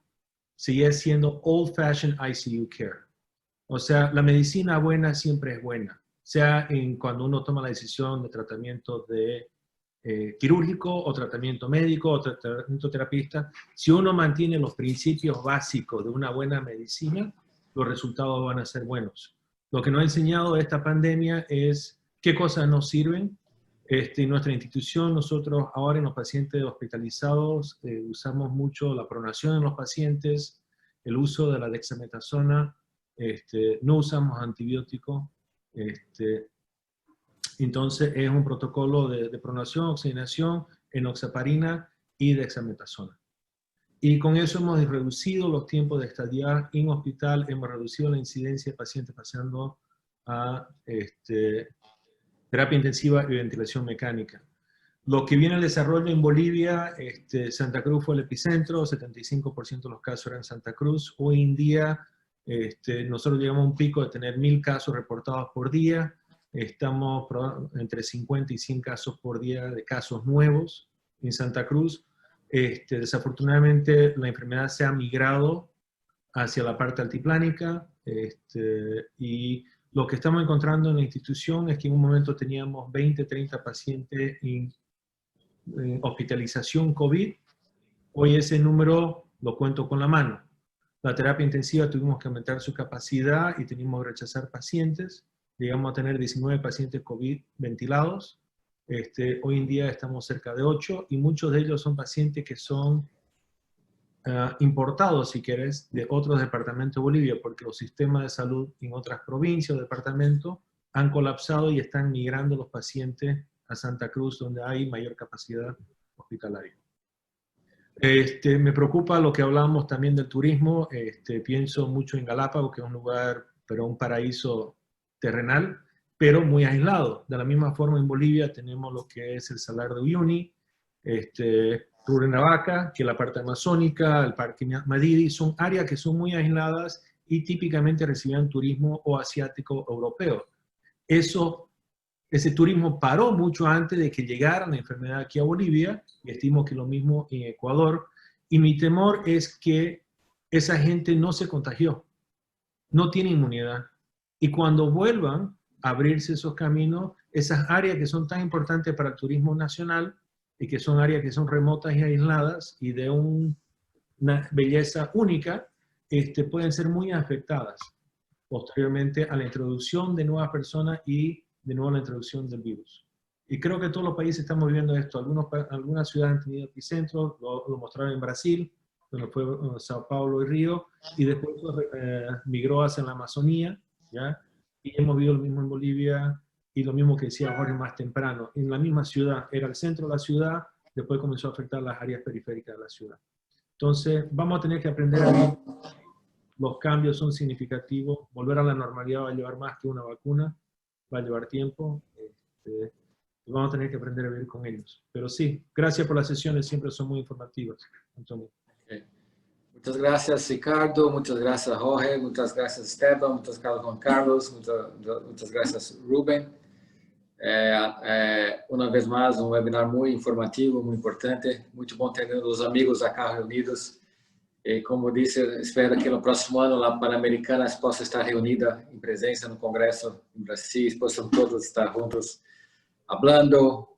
sigue siendo old-fashioned ICU care. O sea, la medicina buena siempre es buena, sea cuando uno toma la decisión de tratamiento quirúrgico o tratamiento médico o tratamiento terapista. Si uno mantiene los principios básicos de una buena medicina, los resultados van a ser buenos. Lo que nos ha enseñado esta pandemia es qué cosas nos sirven. En nuestra institución, nosotros ahora en los pacientes hospitalizados usamos mucho la pronación en los pacientes, el uso de la dexametasona, no usamos antibióticos. Entonces es un protocolo de pronación, oxigenación, enoxaparina y dexametasona. Y con eso hemos reducido los tiempos de estadía en hospital, hemos reducido la incidencia de pacientes pasando a terapia intensiva y ventilación mecánica. Lo que viene el desarrollo en Bolivia, Santa Cruz fue el epicentro, 75% de los casos eran en Santa Cruz. Hoy en día nosotros llegamos a un pico de tener 1000 casos reportados por día. Estamos entre 50 y 100 casos por día de casos nuevos en Santa Cruz. Desafortunadamente la enfermedad se ha migrado hacia la parte altiplánica y lo que estamos encontrando en la institución es que en un momento teníamos 20, 30 pacientes en hospitalización COVID. Hoy ese número lo cuento con la mano. La terapia intensiva tuvimos que aumentar su capacidad y teníamos que rechazar pacientes. Llegamos a tener 19 pacientes COVID ventilados. Hoy en día estamos cerca de 8 y muchos de ellos son pacientes que son importados, si quieres, de otros departamentos de Bolivia, porque los sistemas de salud en otras provincias o departamentos han colapsado y están migrando los pacientes a Santa Cruz, donde hay mayor capacidad hospitalaria. Me preocupa lo que hablamos también del turismo. Pienso mucho en Galápagos, que es un lugar, pero un paraíso terrenal, pero muy aislado. De la misma forma en Bolivia tenemos lo que es el Salar de Uyuni, Rurrenabaca, que es la parte amazónica, el Parque Madidi, son áreas que son muy aisladas y típicamente recibían turismo o asiático o europeo. Ese turismo paró mucho antes de que llegara la enfermedad aquí a Bolivia, y estimo que lo mismo en Ecuador, y mi temor es que esa gente no se contagió, no tiene inmunidad, y cuando vuelvan a abrirse esos caminos, esas áreas que son tan importantes para el turismo nacional, y que son áreas que son remotas y aisladas, y de una belleza única, pueden ser muy afectadas posteriormente a la introducción de nuevas personas y de nuevo la introducción del virus. Y creo que todos los países estamos viviendo esto. Algunas ciudades han tenido epicentros, lo mostraron en Brasil, donde fue Sao Paulo y Río, y después migró hacia la Amazonía, ¿ya? Y hemos visto lo mismo en Bolivia, y lo mismo que decía Jorge más temprano. En la misma ciudad, era el centro de la ciudad, después comenzó a afectar las áreas periféricas de la ciudad. Entonces, vamos a tener que aprender a ver. Los cambios son significativos. Volver a la normalidad va a llevar más que una vacuna, va a llevar tiempo. Vamos a tener que aprender a vivir con ellos. Pero sí, gracias por las sesiones, siempre son muy informativas, Antonio. Okay. Muchas gracias, Ricardo. Muchas gracias, Jorge. Muchas gracias, Esteban. Muchas gracias, Juan Carlos. Muchas gracias, Rubén. Uma vez mais, um webinar muito informativo, muito importante. Muito bom ter os amigos acá reunidos. E, como disse, espero que no próximo ano a Pan-Americana possa estar reunida em presença no Congresso em Brasil, possam todos estar juntos, falando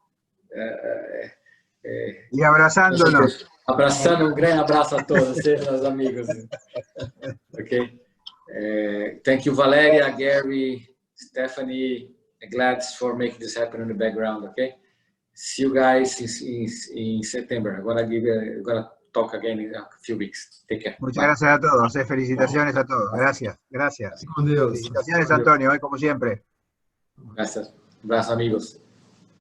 y abrazándonos. Abraçando, um grande abraço a todos, meus amigos. Okay. Thank you, Valeria, Gary, Stephanie, and Gladys for making this happen in the background. Okay. See you guys in September. I'm gonna talk again in a few weeks. Take care. Muchas gracias a todos. Felicitaciones a todos. Gracias. Gracias. Con Dios. Felicitaciones, Antonio, como siempre. Gracias. Abraço, amigos.